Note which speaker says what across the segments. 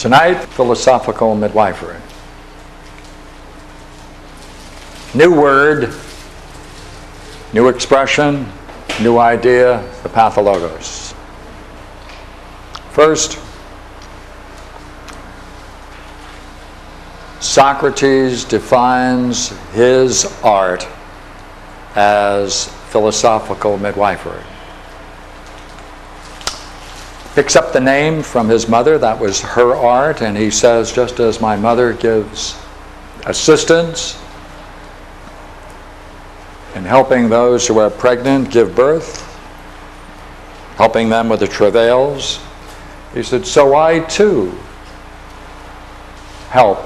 Speaker 1: Tonight, philosophical midwifery. New word, new expression, new idea, the pathologos. First, Socrates defines his art as philosophical midwifery. Picks up the name from his mother, that was her art, and he says, just as my mother gives assistance in helping those who are pregnant give birth, helping them with the travails, he said, so I too help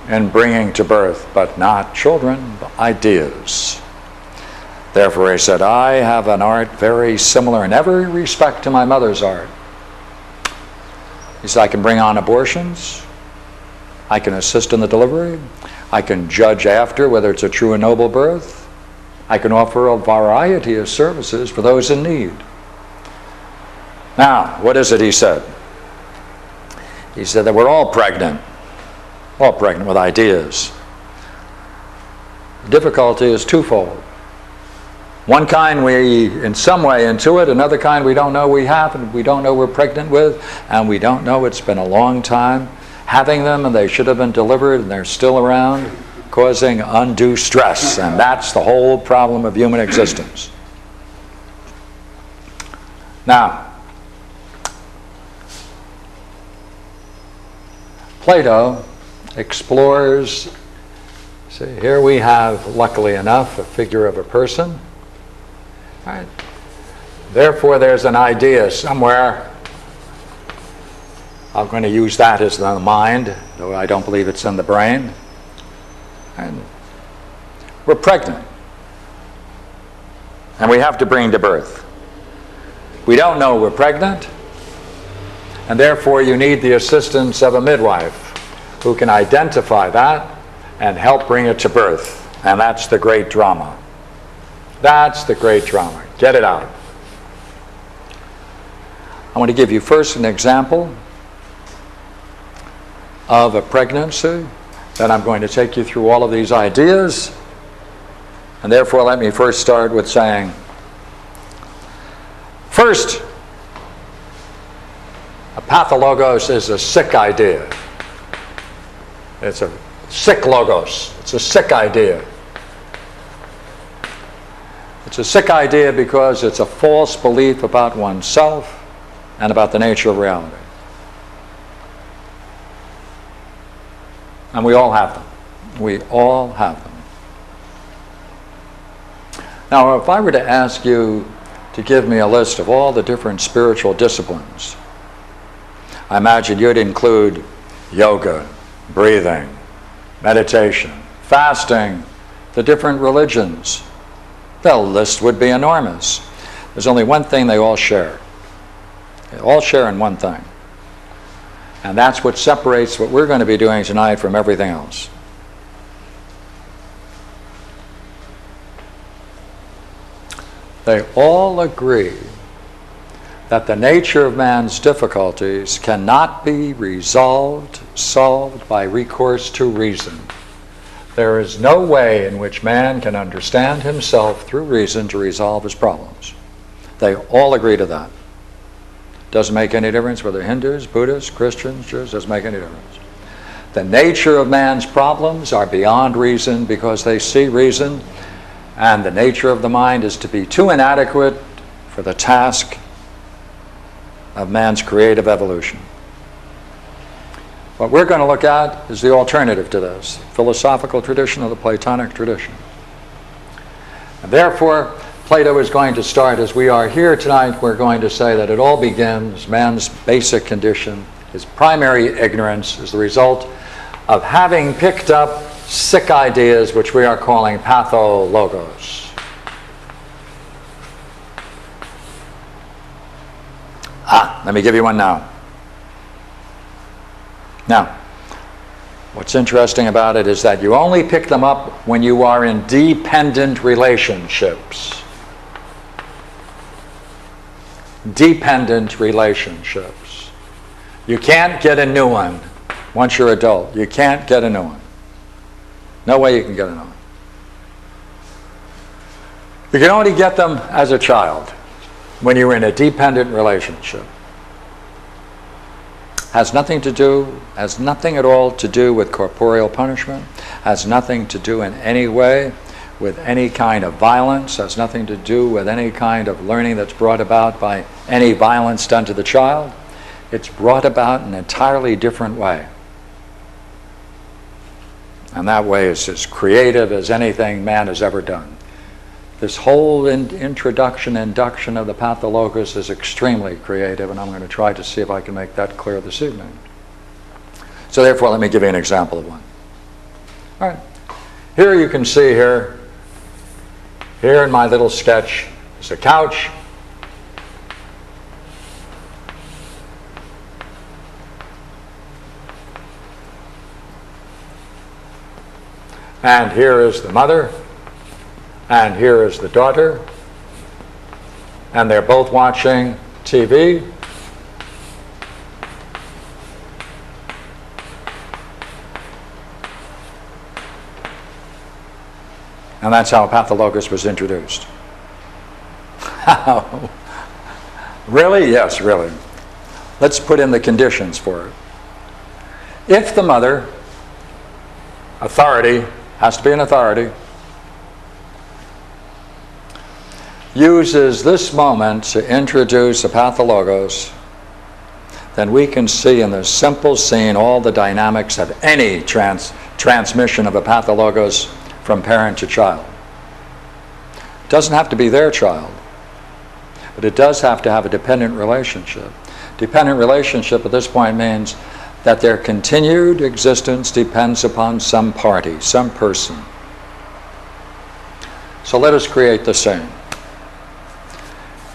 Speaker 1: in bringing to birth, but not children, but ideas. Therefore he said, I have an art very similar in every respect to my mother's art. He said, I can bring on abortions, I can assist in the delivery, I can judge after whether it's a true and noble birth, I can offer a variety of services for those in need. Now, what is it he said? He said that we're all pregnant with ideas. The difficulty is twofold. One kind we in some way intuit, another kind we don't know we have, and we don't know we're pregnant with, and we don't know it's been a long time having them and they should have been delivered and they're still around, causing undue stress. And that's the whole problem of human existence. Now, Plato explores, see, here we have, luckily enough, a figure of a person. Right. Therefore, there's an idea somewhere. I'm going to use that as the mind, though I don't believe it's in the brain. And we're pregnant. And we have to bring to birth. We don't know we're pregnant. And therefore, you need the assistance of a midwife who can identify that and help bring it to birth. And that's the great drama. That's the great drama. Get it out. I want to give you first an example of a pregnancy. Then I'm going to take you through all of these ideas. And therefore, let me first start with saying, first, a pathologos is a sick idea. It's a sick logos. It's a sick idea. It's a sick idea because it's a false belief about oneself and about the nature of reality. And we all have them. We all have them. Now, if I were to ask you to give me a list of all the different spiritual disciplines, I imagine you'd include yoga, breathing, meditation, fasting, the different religions. The list would be enormous. There's only one thing they all share. They all share in one thing. And that's what separates what we're going to be doing tonight from everything else. They all agree that the nature of man's difficulties cannot be solved by recourse to reason. There is no way in which man can understand himself through reason to resolve his problems. They all agree to that. Doesn't make any difference whether Hindus, Buddhists, Christians, Jews, doesn't make any difference. The nature of man's problems are beyond reason because they see reason, and the nature of the mind is to be too inadequate for the task of man's creative evolution. What we're going to look at is the alternative to this, philosophical tradition or the Platonic tradition. And therefore, Plato is going to start, as we are here tonight, we're going to say that it all begins, man's basic condition, his primary ignorance is the result of having picked up sick ideas which we are calling pathologos. Let me give you one now. Now, what's interesting about it is that you only pick them up when you are in dependent relationships. Dependent relationships. You can't get a new one Once you're adult, you can't get a new one. No way you can get a new one. You can only get them as a child, when you're in a dependent relationship. Has nothing at all to do with corporeal punishment, has nothing to do in any way with any kind of violence, has nothing to do with any kind of learning that's brought about by any violence done to the child. It's brought about in an entirely different way. And that way is as creative as anything man has ever done. This whole induction of the pathologos is extremely creative, and I'm going to try to see if I can make that clear this evening. So therefore, let me give you an example of one. All right. Here you can see here in my little sketch is a couch. And here is the mother. And here is the daughter. And they're both watching TV. And that's how pathologos was introduced. How? Really? Yes, really. Let's put in the conditions for it. If the mother, authority, has to be an authority, uses this moment to introduce a pathologos, then we can see in this simple scene all the dynamics of any transmission of a pathologos from parent to child. It doesn't have to be their child, but it does have to have a dependent relationship. Dependent relationship at this point means that their continued existence depends upon some party, some person. So let us create the same.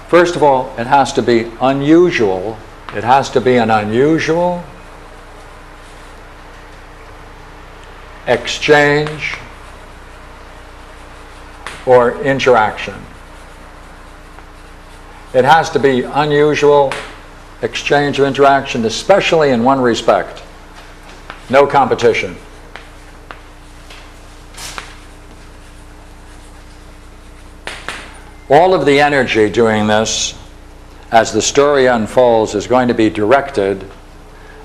Speaker 1: First of all, it has to be unusual. It has to be an unusual exchange or interaction. It has to be unusual exchange of interaction, especially in one respect: no competition. All of the energy doing this, as the story unfolds, is going to be directed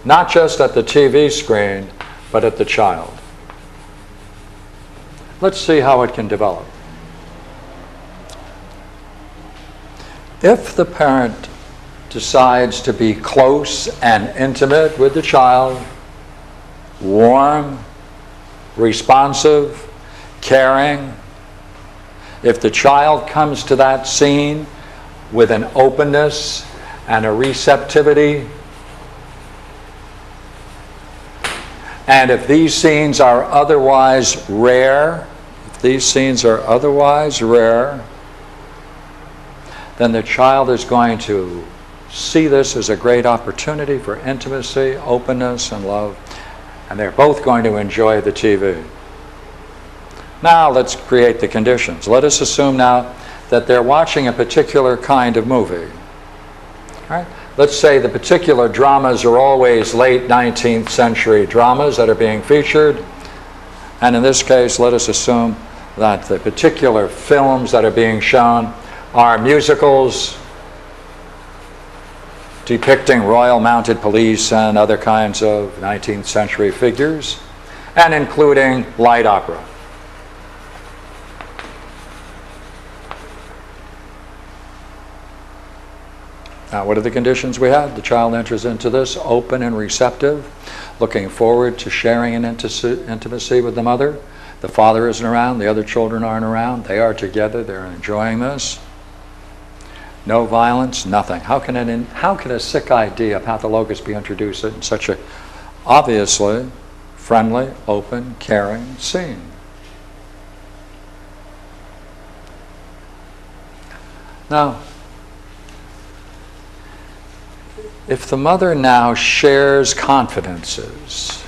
Speaker 1: not just at the TV screen, but at the child. Let's see how it can develop. If the parent decides to be close and intimate with the child, warm, responsive, caring, if the child comes to that scene with an openness and a receptivity, and if these scenes are otherwise rare, then the child is going to see this as a great opportunity for intimacy, openness, and love, and they're both going to enjoy the TV. Now let's create the conditions. Let us assume now that they're watching a particular kind of movie. All right? Let's say the particular dramas are always late 19th century dramas that are being featured. And in this case, let us assume that the particular films that are being shown are musicals depicting Royal Mounted Police and other kinds of 19th century figures, and including light opera. Now, what are the conditions we had? The child enters into this open and receptive, looking forward to sharing an intimacy with the mother. The father isn't around, the other children aren't around. They are together, they're enjoying this. No violence, nothing. How can a sick idea, pathologos, be introduced in such a obviously friendly, open, caring scene? Now, if the mother now shares confidences,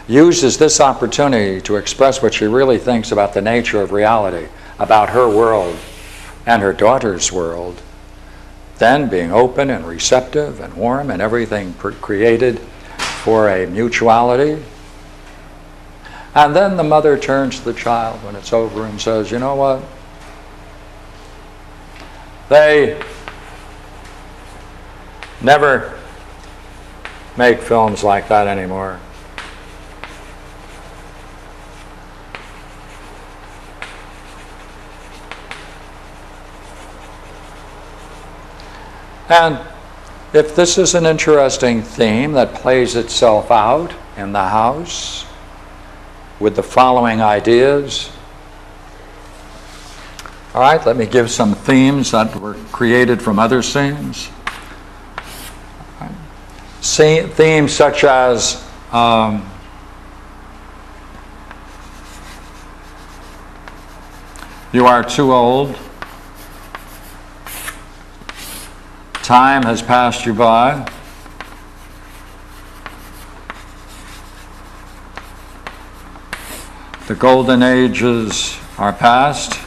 Speaker 1: uses this opportunity to express what she really thinks about the nature of reality, about her world, and her daughter's world, then being open and receptive and warm and everything created for a mutuality. And then the mother turns to the child when it's over and says, you know what? They never make films like that anymore. And if this is an interesting theme that plays itself out in the house with the following ideas. All right, let me give some themes that were created from other scenes. Themes such as you are too old. Time has passed you by. The golden ages are past.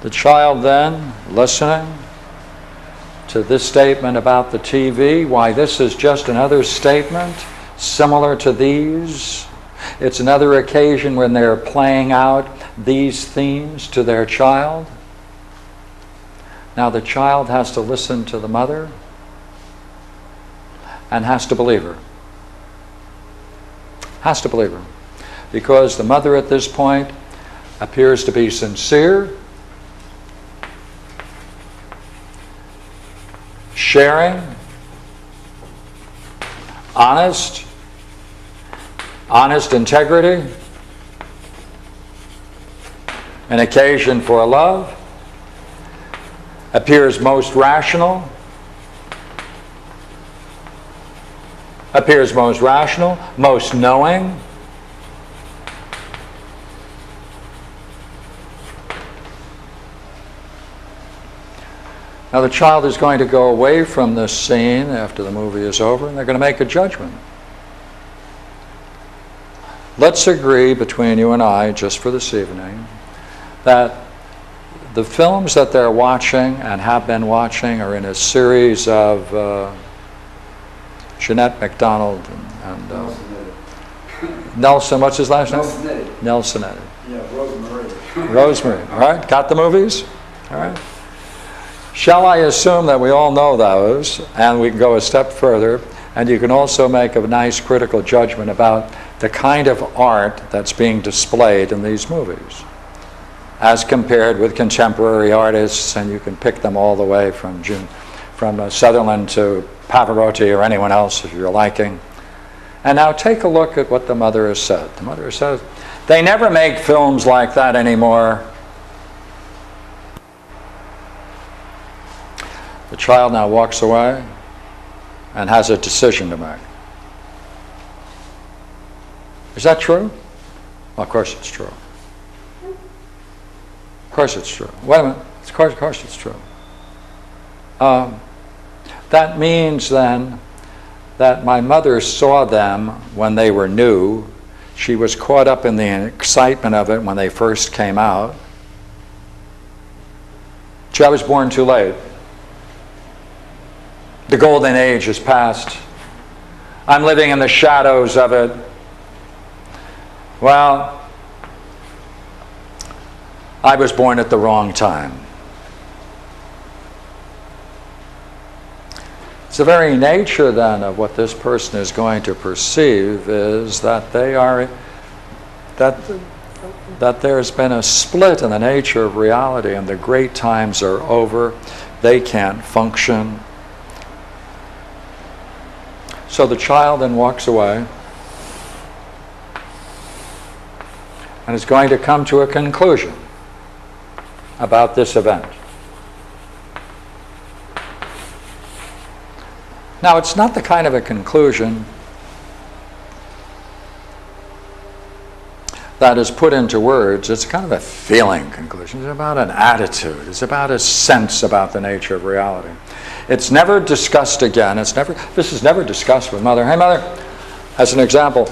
Speaker 1: The child then, listening to this statement about the TV, why this is just another statement similar to these. It's another occasion when they're playing out these themes to their child. Now the child has to listen to the mother and has to believe her. Has to believe her. Because the mother at this point appears to be sincere, sharing, honest integrity, an occasion for love, appears most rational, most knowing. Now the child is going to go away from this scene after the movie is over, and they're going to make a judgment. Let's agree between you and I, just for this evening, that the films that they're watching and have been watching are in a series of Jeanette MacDonald and Nelson, what's his last name? Nelsonetti.
Speaker 2: Yeah,
Speaker 1: Rosemary. All right, got the movies? All right. Shall I assume that we all know those, and we can go a step further, and you can also make a nice critical judgment about the kind of art that's being displayed in these movies, as compared with contemporary artists, and you can pick them all the way from Sutherland to Pavarotti or anyone else if you're liking. And now take a look at what the mother has said. The mother says, they never make films like that anymore. The child now walks away and has a decision to make. Is that true? Well, of course it's true. Of course it's true. Wait a minute. Of course it's true. That means then that my mother saw them when they were new. She was caught up in the excitement of it when they first came out. I was born too late. The golden age has passed. I'm living in the shadows of it. Well, I was born at the wrong time. It's the very nature then of what this person is going to perceive is that that there's been a split in the nature of reality, and the great times are over. They can't function. So the child then walks away and is going to come to a conclusion about this event. Now, it's not the kind of a conclusion that is put into words. It's kind of a feeling conclusion. It's about an attitude. It's about a sense about the nature of reality. It's never discussed again. This is never discussed with mother. Hey, mother, as an example,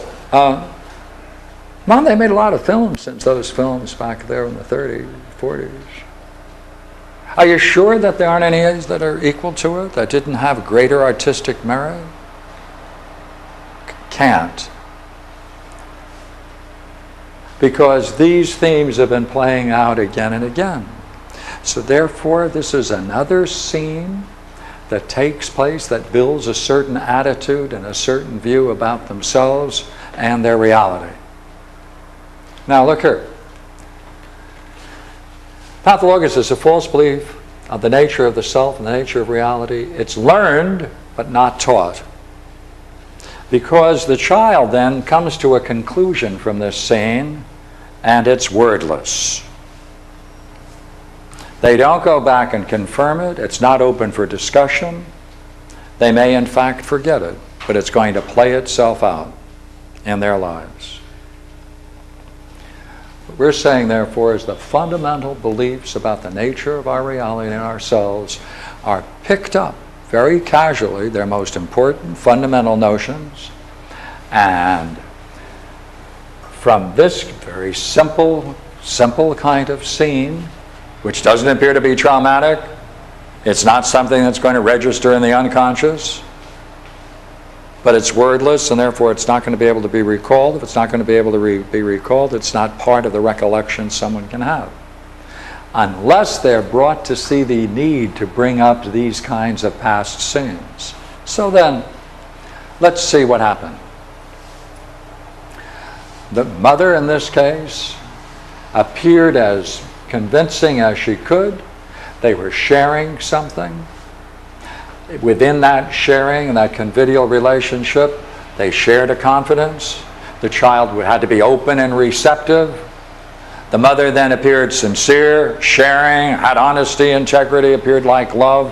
Speaker 1: Well, they made a lot of films since those films back there in the 30s, 40s. Are you sure that there aren't any that are equal to it, that didn't have greater artistic merit? Can't. Because these themes have been playing out again and again. So therefore, this is another scene that takes place that builds a certain attitude and a certain view about themselves and their reality. Now look here. Pathologos is a false belief of the nature of the self and the nature of reality. It's learned but not taught. Because the child then comes to a conclusion from this scene, and it's wordless. They don't go back and confirm it. It's not open for discussion. They may in fact forget it, but it's going to play itself out in their lives. What we're saying, therefore, is the fundamental beliefs about the nature of our reality and ourselves are picked up very casually, their most important fundamental notions, and from this very simple kind of scene, which doesn't appear to be traumatic, it's not something that's going to register in the unconscious, but it's wordless, and therefore it's not going to be able to be recalled. If it's not going to be able to be recalled, it's not part of the recollection someone can have. Unless they're brought to see the need to bring up these kinds of past scenes. So then, let's see what happened. The mother, in this case, appeared as convincing as she could. They were sharing something. Within that sharing and that convivial relationship, they shared a confidence. The child had to be open and receptive. The mother then appeared sincere, sharing, had honesty, integrity, appeared like love.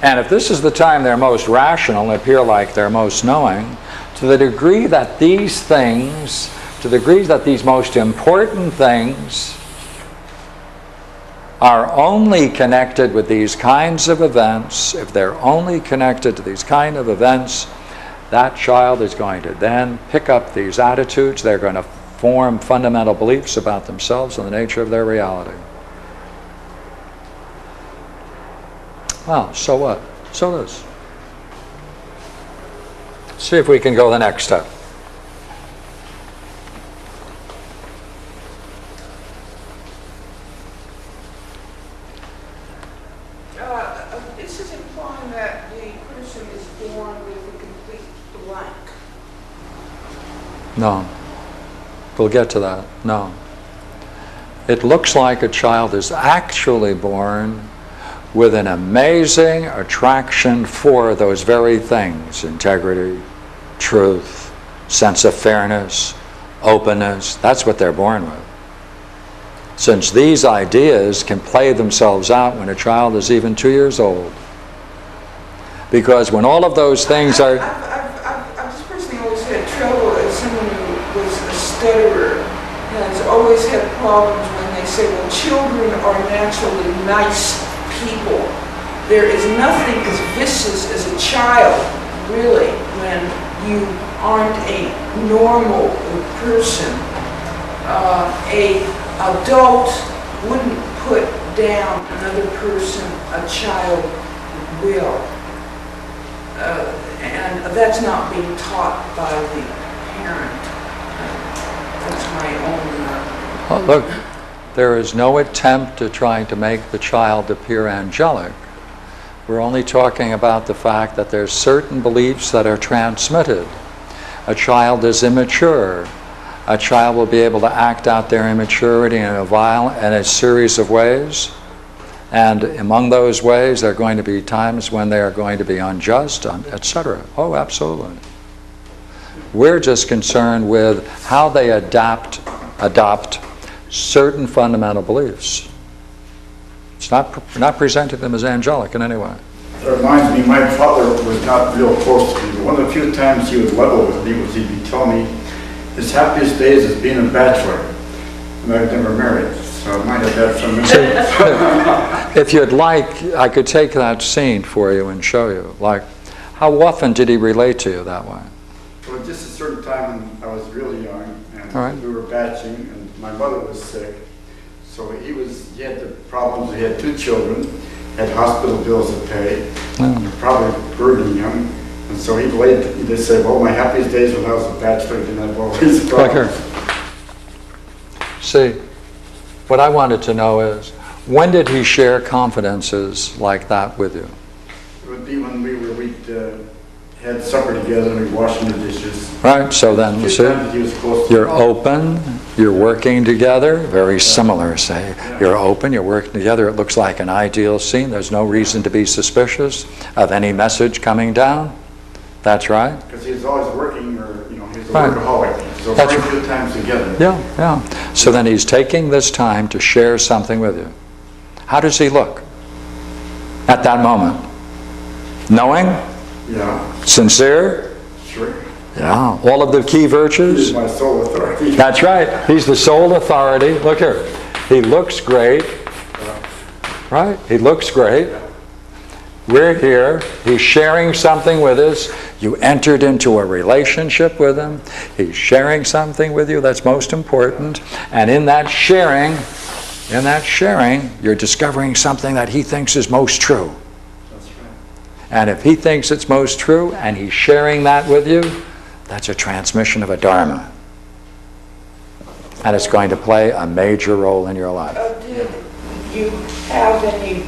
Speaker 1: And if this is the time they're most rational, appear like they're most knowing, to the degree that these things, to the degree that these most important things are only connected with these kinds of events, if they're only connected to these kind of events, that child is going to then pick up these attitudes. They're going to form fundamental beliefs about themselves and the nature of their reality. Well, so what? So this. See if we can go the next step.
Speaker 3: This is implying that the person is born with a complete blank.
Speaker 1: No. We'll get to that. No. It looks like a child is actually born with an amazing attraction for those very things: integrity, truth, sense of fairness, openness. That's what they're born with. Since these ideas can play themselves out when a child is even 2 years old. Because when all of those things are...
Speaker 3: I've just personally always had trouble as someone who was a stutterer, has always had problems when they say, well, children are naturally nice people. There is nothing as vicious as a child, really, when you aren't a normal person. A adult wouldn't put down another person, a child will. And that's not being taught by the parent. That's my own...
Speaker 1: Look, there is no attempt to try to make the child appear angelic. We're only talking about the fact that there's certain beliefs that are transmitted. A child is immature. A child will be able to act out their immaturity in a series of ways. And among those ways, there are going to be times when they are going to be unjust, etc. Oh, absolutely. We're just concerned with how they adopt certain fundamental beliefs. It's not presenting them as angelic in any way.
Speaker 2: It reminds me, my father was not real close to me, but one of the few times he was level with me was he'd be telling me his happiest days as being a bachelor. And I've never married, so I might have had some insight.
Speaker 1: If you'd like, I could take that scene for you and show you. Like, how often did he relate to you that way?
Speaker 2: Well, just a certain time when I was really young, and
Speaker 1: All right.
Speaker 2: we were bachelors. batching, and my mother was sick. So he had the problems. He had 2 children, had hospital bills to pay, probably burdening him. And so they said, well, my happiest days when I was a bachelor didn't have all these problems.
Speaker 1: See, what I wanted to know is, when did he share confidences like that with you?
Speaker 2: It would be when we had supper together and we were washing the dishes.
Speaker 1: Right, so then, you see, you're open, you're working together, very similar, say.
Speaker 2: Yeah.
Speaker 1: You're open, you're working together, it looks like an ideal scene. There's no reason to be suspicious of any message coming down. That's right.
Speaker 2: Because he was always working, or, he was a
Speaker 1: Right.
Speaker 2: workaholic. So
Speaker 1: That's
Speaker 2: very few times together.
Speaker 1: Yeah. So then he's taking this time to share something with you. How does he look at that moment? Knowing?
Speaker 2: Yeah.
Speaker 1: Sincere?
Speaker 2: Sure.
Speaker 1: Yeah. All of the key virtues?
Speaker 2: He's my sole authority.
Speaker 1: That's right. He's the sole authority. Look here. He looks great. Right? He looks great. We're here. He's sharing something with us. You entered into a relationship with him. He's sharing something with you that's most important. And in that sharing, you're discovering something that he thinks is most true.
Speaker 2: That's right.
Speaker 1: And if he thinks it's most true and he's sharing that with you, that's a transmission of a dharma. And it's going to play a major role in your life.
Speaker 3: Did you have any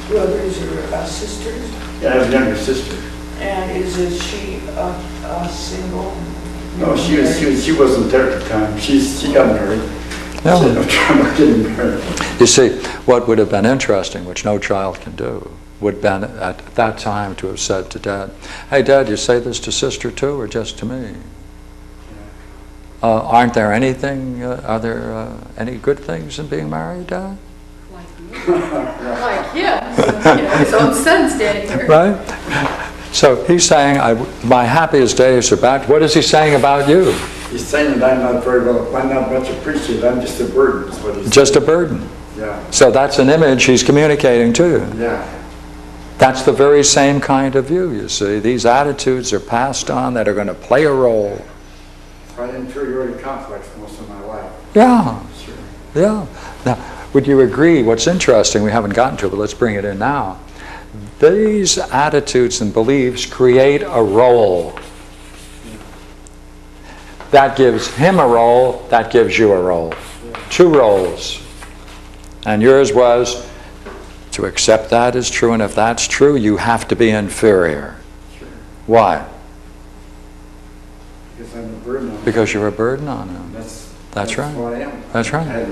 Speaker 3: brothers or sisters?
Speaker 2: Yeah, I have a younger sister.
Speaker 3: And she single?
Speaker 2: No, she wasn't there at the time. She got married.
Speaker 1: Yeah.
Speaker 2: She had no trouble getting married.
Speaker 1: You see, what would have been interesting, which no child can do, would have been at that time to have said to Dad, hey Dad, you say this to sister too, or just to me? Are there any good things in being married, Dad?
Speaker 4: Like, yeah, his own son standing here.
Speaker 1: Right? So he's saying, my happiest days are back. What is he saying about you?
Speaker 2: He's saying that I'm not much appreciated. I'm just a burden, is what he's
Speaker 1: Just a burden.
Speaker 2: Yeah.
Speaker 1: So that's an image he's communicating to you.
Speaker 2: Yeah.
Speaker 1: That's the very same kind of view, you see. These attitudes are passed on that are going to play a role.
Speaker 2: I had inferiority complex most of my life.
Speaker 1: Yeah,
Speaker 2: Sure.
Speaker 1: yeah. Now, would you agree, what's interesting, we haven't gotten to it, but let's bring it in now. These attitudes and beliefs create a role. That gives him a role, that gives you a role. Two roles. And yours was to accept that as true, and if that's true, you have to be inferior.
Speaker 2: Sure.
Speaker 1: Why?
Speaker 2: Because I'm a burden on him.
Speaker 1: Because you're a burden on him.
Speaker 2: That's
Speaker 1: right.
Speaker 2: who I am.
Speaker 1: That's right.
Speaker 2: I had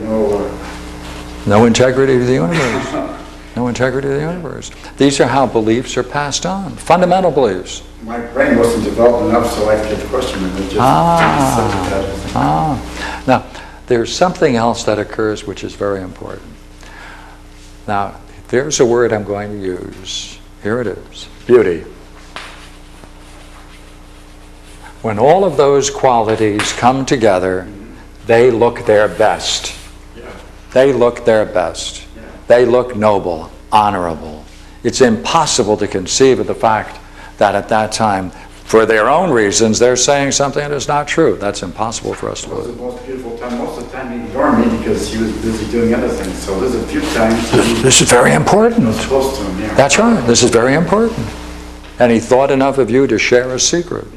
Speaker 1: No integrity to the universe. No integrity to the universe. These are how beliefs are passed on. Fundamental beliefs.
Speaker 2: my brain wasn't developed enough so I could question it. It just
Speaker 1: Now, there's something else that occurs which is very important. Now, there's a word I'm going to use. Here it is. Beauty. When all of those qualities come together, they look their best. They look their best. They look noble, honorable. It's impossible to conceive of the fact that at that time, for their own reasons, they're saying something that is not true. That's impossible for us to
Speaker 2: It was
Speaker 1: believe.
Speaker 2: the most beautiful time. Most of the time he ignored me because he was busy doing other things. So there's a few times he
Speaker 1: This is very important.
Speaker 2: was close to him, yeah.
Speaker 1: That's right. This is very important. And he thought enough of you to share a secret.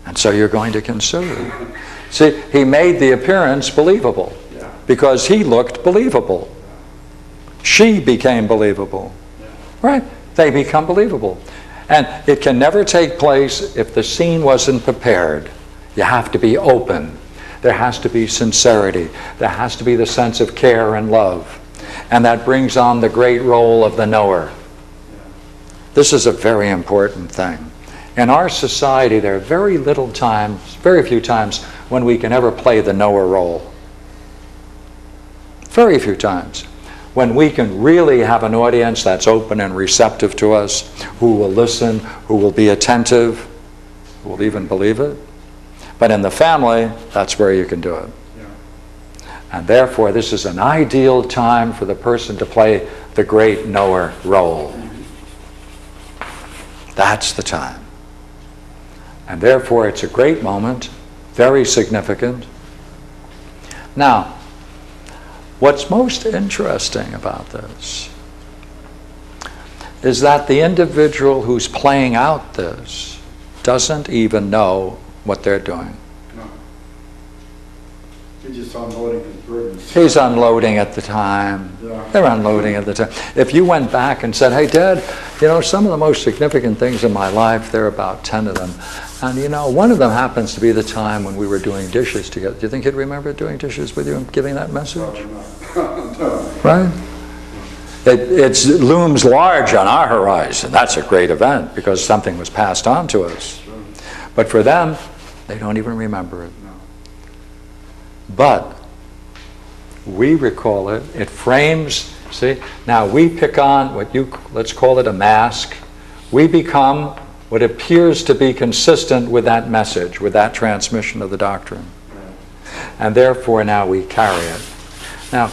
Speaker 1: And so you're going to consider. See, he made the appearance believable because he looked believable. She became believable. Right? They become believable. And it can never take place if the scene wasn't prepared. You have to be open. There has to be sincerity. There has to be the sense of care and love. And that brings on the great role of the knower. This is a very important thing. In our society, there are very few times when we can ever play the knower role. Very few times. When we can really have an audience that's open and receptive to us, who will listen, who will be attentive, who will even believe it. But in the family, that's where you can do it. And therefore, this is an ideal time for the person to play the great knower role. That's the time. And therefore, it's a great moment, very significant. Now, what's most interesting about this is that the individual who's playing out this doesn't even know what they're doing.
Speaker 2: No. He's just unloading his burdens.
Speaker 1: He's unloading at the time.
Speaker 2: Yeah.
Speaker 1: They're unloading at the time. If you went back and said, hey, Dad, you know, some of the most significant things in my life, there are about 10 of them. And, you know, one of them happens to be the time when we were doing dishes together. Do you think he'd remember doing dishes with you and giving that message?
Speaker 2: No.
Speaker 1: Right? It looms large on our horizon. That's a great event because something was passed on to us.
Speaker 2: Sure.
Speaker 1: But for them, they don't even remember it.
Speaker 2: No.
Speaker 1: But we recall it. It frames, see? Now we pick on let's call it a mask. We become what appears to be consistent with that message, with that transmission of the doctrine.
Speaker 2: Right.
Speaker 1: And therefore now we carry it. Now,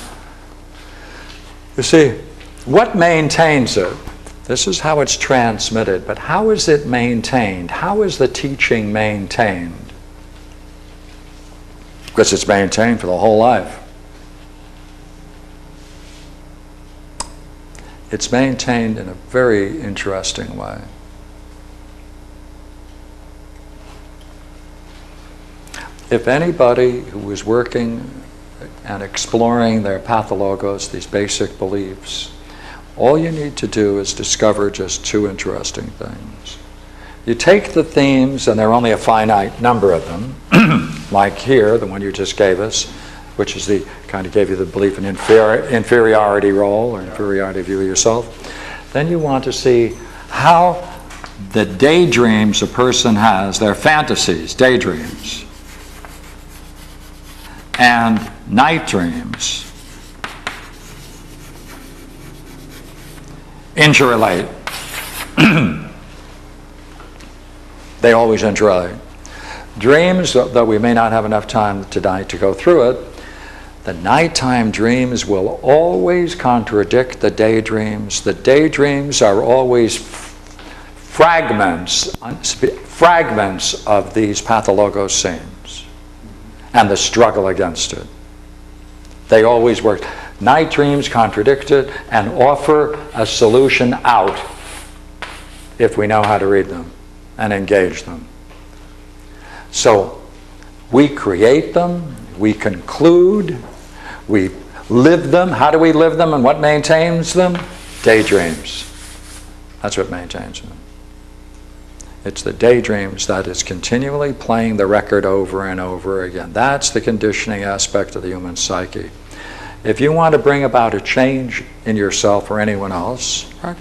Speaker 1: you see, what maintains it? This is how it's transmitted, but how is it maintained? How is the teaching maintained? Because it's maintained for the whole life. It's maintained in a very interesting way. If anybody who is working and exploring their pathologos, these basic beliefs, all you need to do is discover just two interesting things. You take the themes, and there are only a finite number of them, like here, the one you just gave us, which is the kind of gave you the belief in inferiority role or inferiority view of yourself. Then you want to see how the daydreams a person has, their fantasies, daydreams, and night dreams interrelate. They always interrelate. Dreams, though we may not have enough time tonight to go through it, the nighttime dreams will always contradict the daydreams. The daydreams are always fragments of these pathologos scenes and the struggle against it. They always work. Night dreams contradict it and offer a solution out if we know how to read them and engage them. So we create them, we conclude, we live them. How do we live them and what maintains them? Daydreams. That's what maintains them. It's the daydreams that is continually playing the record over and over again. That's the conditioning aspect of the human psyche. If you want to bring about a change in yourself or anyone else, right,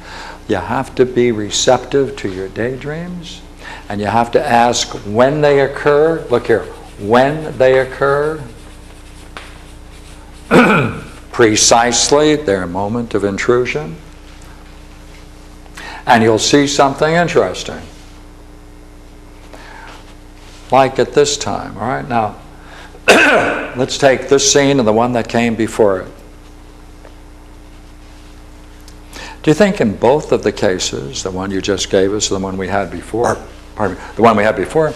Speaker 1: you have to be receptive to your daydreams, and you have to ask when they occur. Look here, when they occur, precisely their moment of intrusion, and you'll see something interesting. Like at this time, all right? Now, let's take this scene and the one that came before it. Do you think in both of the cases, the one you just gave us, the one we had before, the one we had before,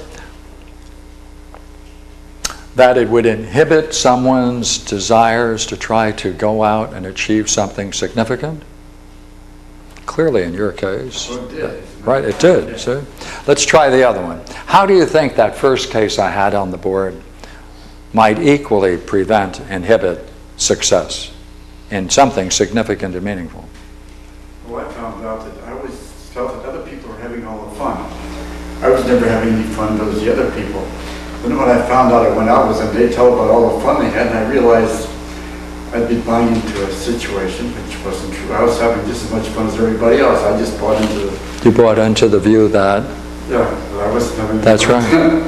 Speaker 1: that it would inhibit someone's desires to try to go out and achieve something significant? Clearly in your case.
Speaker 2: Well, it did.
Speaker 1: Right, it did. See? Let's try the other one. How do you think that first case I had on the board might equally prevent, inhibit success in something significant and meaningful?
Speaker 2: Well, I found out that I always felt that other people were having all the fun. I was never having any fun, those the other people. Then when I found out, I went out with them, they tell about all the fun they had, and I realized I'd be buying into a situation which wasn't true. I was having just as much fun as everybody else. I just bought into the...
Speaker 1: You bought into the view that...
Speaker 2: Yeah, I wasn't having...
Speaker 1: That's right.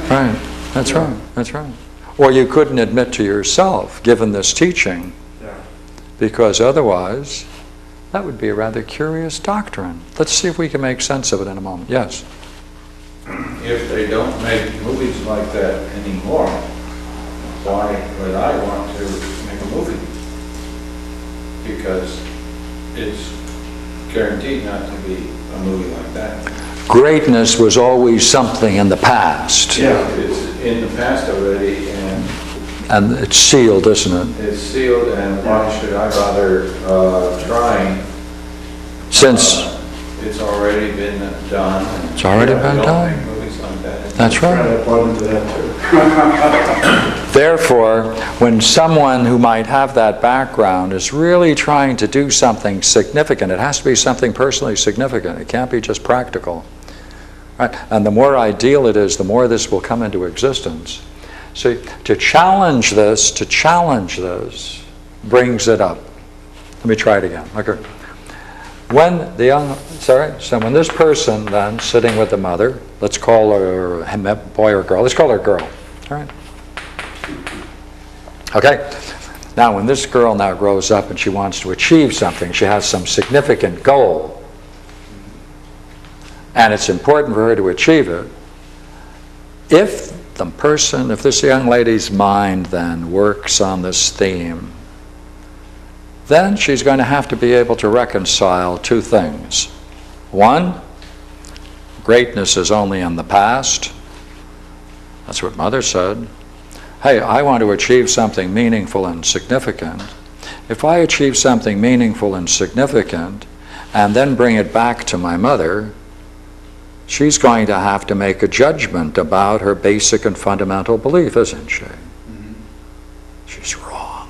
Speaker 1: Right. That's right. That's right. Or you couldn't admit to yourself, given this teaching, because otherwise that would be a rather curious doctrine. Let's see if we can make sense of it in a moment. Yes?
Speaker 5: If they don't make movies like that anymore, why would I want to make a movie? Because it's guaranteed not to be a movie like that.
Speaker 1: Greatness was always something in the past.
Speaker 5: Yeah, it's in the past already, and
Speaker 1: And it's sealed, isn't it?
Speaker 5: It's sealed, and why should I bother trying?
Speaker 1: Since
Speaker 5: It's already been done.
Speaker 1: it's already been
Speaker 5: Don't
Speaker 1: done.
Speaker 5: make movies like that.
Speaker 1: That's right.
Speaker 2: I bought into that too.
Speaker 1: Therefore, when someone who might have that background is really trying to do something significant, it has to be something personally significant. It can't be just practical. Right? And the more ideal it is, the more this will come into existence. So to challenge this brings it up. Let me try it again. Okay. When when this person then sitting with the mother, let's call her a boy or girl, let's call her a girl. All right. Okay. Now when this girl now grows up and she wants to achieve something, she has some significant goal, and it's important for her to achieve it, if this young lady's mind then works on this theme, then she's going to have to be able to reconcile two things. One, greatness is only in the past. That's what Mother said. Hey, I want to achieve something meaningful and significant. If I achieve something meaningful and significant and then bring it back to my mother, she's going to have to make a judgment about her basic and fundamental belief, isn't she? Mm-hmm. She's wrong.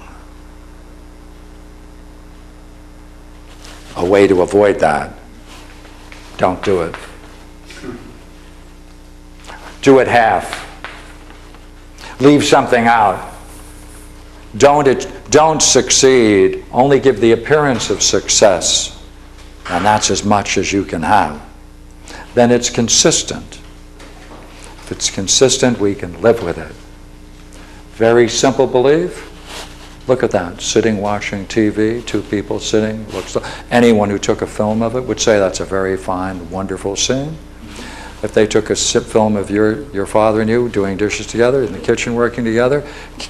Speaker 1: A way to avoid that, don't do it. Do it half. Leave something out. Don't succeed. Only give the appearance of success, and that's as much as you can have. Then it's consistent. If it's consistent, we can live with it. Very simple belief. Look at that, sitting watching TV, two people sitting. Anyone who took a film of it would say that's a very fine, wonderful scene. If they took a film of your father and you doing dishes together, in the kitchen working together,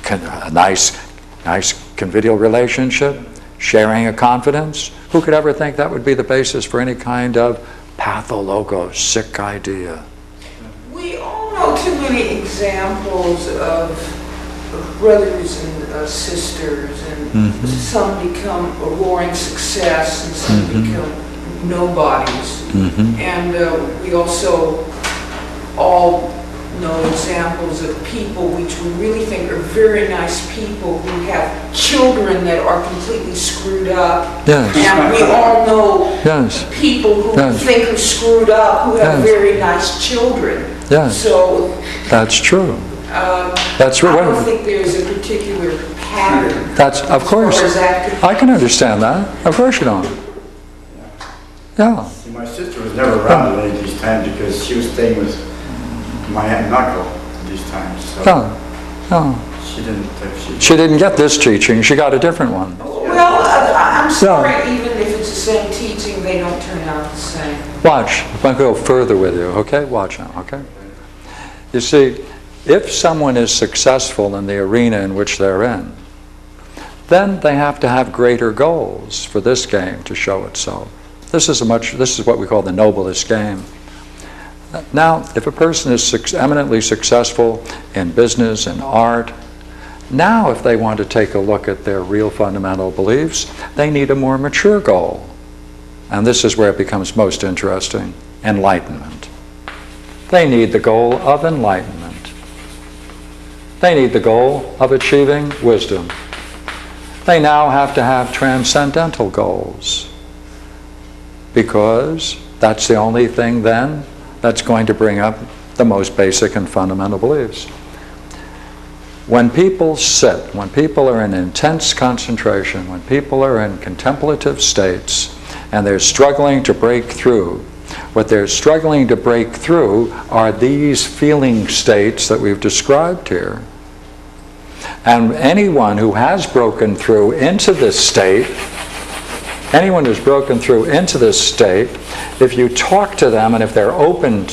Speaker 1: a nice convivial relationship, sharing a confidence, who could ever think that would be the basis for any kind of pathologos, sick idea?
Speaker 3: We all know too many examples of brothers and sisters, and some become a roaring success and some become nobodies. And we also all know examples of people which we really think are very nice people who have children that are completely screwed up.
Speaker 1: Yes.
Speaker 3: And we all know people who think are screwed up who have very nice children.
Speaker 1: Yes.
Speaker 3: So
Speaker 1: that's true. That's true.
Speaker 3: I don't think there's a particular pattern.
Speaker 1: That's, of course. I can understand that. Of course you don't. Yeah.
Speaker 2: See, my sister was never around at any of these times because she was staying with my aunt and uncle at these times. So
Speaker 1: She didn't get this teaching. She got a different one.
Speaker 3: Well, I'm sorry, even if it's the same teaching, they don't turn out the same.
Speaker 1: Watch. If I go further with you, okay? Watch now, okay? You see, if someone is successful in the arena in which they're in, then they have to have greater goals for this game to show itself. This is what we call the noblest game. Now, if a person is eminently successful in business and art, now if they want to take a look at their real fundamental beliefs, they need a more mature goal. And this is where it becomes most interesting: enlightenment. They need the goal of enlightenment. They need the goal of achieving wisdom. They now have to have transcendental goals, because that's the only thing then that's going to bring up the most basic and fundamental beliefs. When people sit, when people are in intense concentration, when people are in contemplative states, and they're struggling to break through, what they're struggling to break through are these feeling states that we've described here. And anyone who has broken through into this state, if you talk to them and if they're open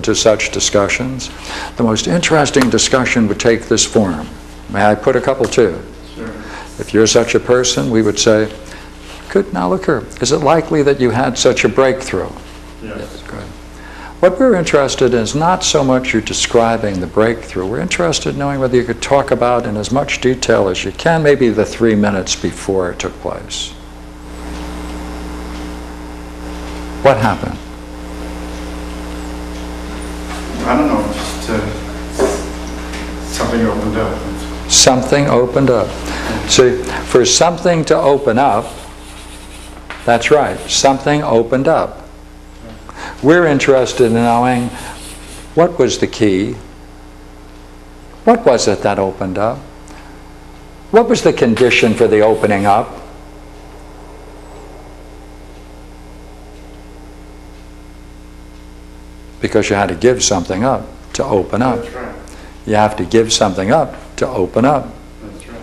Speaker 1: to such discussions, the most interesting discussion would take this form. May I put a couple too?
Speaker 2: Sure.
Speaker 1: If you're such a person, we would say, good, now look here, is it likely that you had such a breakthrough?
Speaker 2: Yes.
Speaker 1: Good. what we're interested in is not so much you describing the breakthrough. We're interested in knowing whether you could talk about in as much detail as you can, maybe the 3 minutes before it took place. What happened?
Speaker 2: I don't know, just something opened up.
Speaker 1: Something opened up. See, for something to open up, that's right, something opened up. We're interested in knowing what was the key. What was it that opened up? What was the condition for the opening up? Because you had to give something up to open up.
Speaker 2: That's right.
Speaker 1: You have to give something up to open up.
Speaker 2: That's right.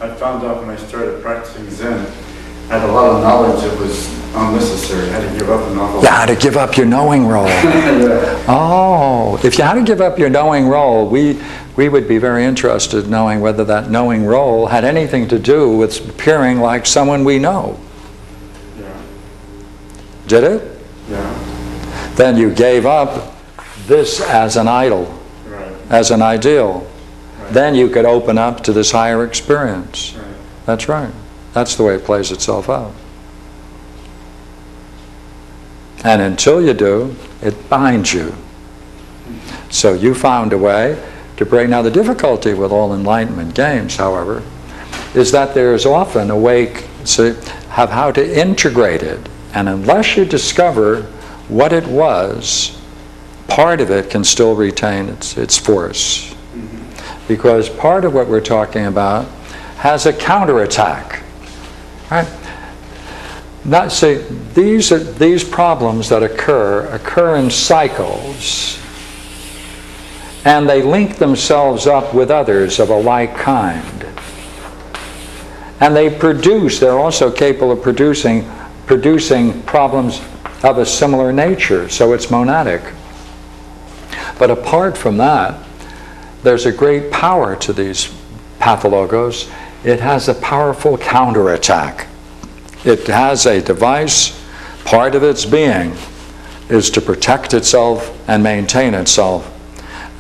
Speaker 2: I found out when I started practicing Zen, I had a lot of knowledge that was unnecessary. I had to give up an awful lot.
Speaker 1: You had to give up your knowing role.
Speaker 2: Yeah.
Speaker 1: Oh, if you had to give up your knowing role, we would be very interested in knowing whether that knowing role had anything to do with appearing like someone we know.
Speaker 2: Yeah.
Speaker 1: Did it?
Speaker 2: Yeah.
Speaker 1: Then you gave up this as an idol,
Speaker 2: Right.
Speaker 1: as an ideal.
Speaker 2: Right.
Speaker 1: Then you could open up to this higher experience.
Speaker 2: Right.
Speaker 1: That's right. That's the way it plays itself out. And until you do, it binds you. So you found a way to break. Now the difficulty with all enlightenment games, however, is that there is often a way to have how to integrate it. And unless you discover what it was, part of it can still retain its force. Because part of what we're talking about has a counterattack. Right? Not, see, these problems that occur in cycles, and they link themselves up with others of a like kind. And they're also capable of producing problems of a similar nature, so it's monadic. But apart from that, there's a great power to these pathologos. It has a powerful counterattack. It has a device, part of its being is to protect itself and maintain itself.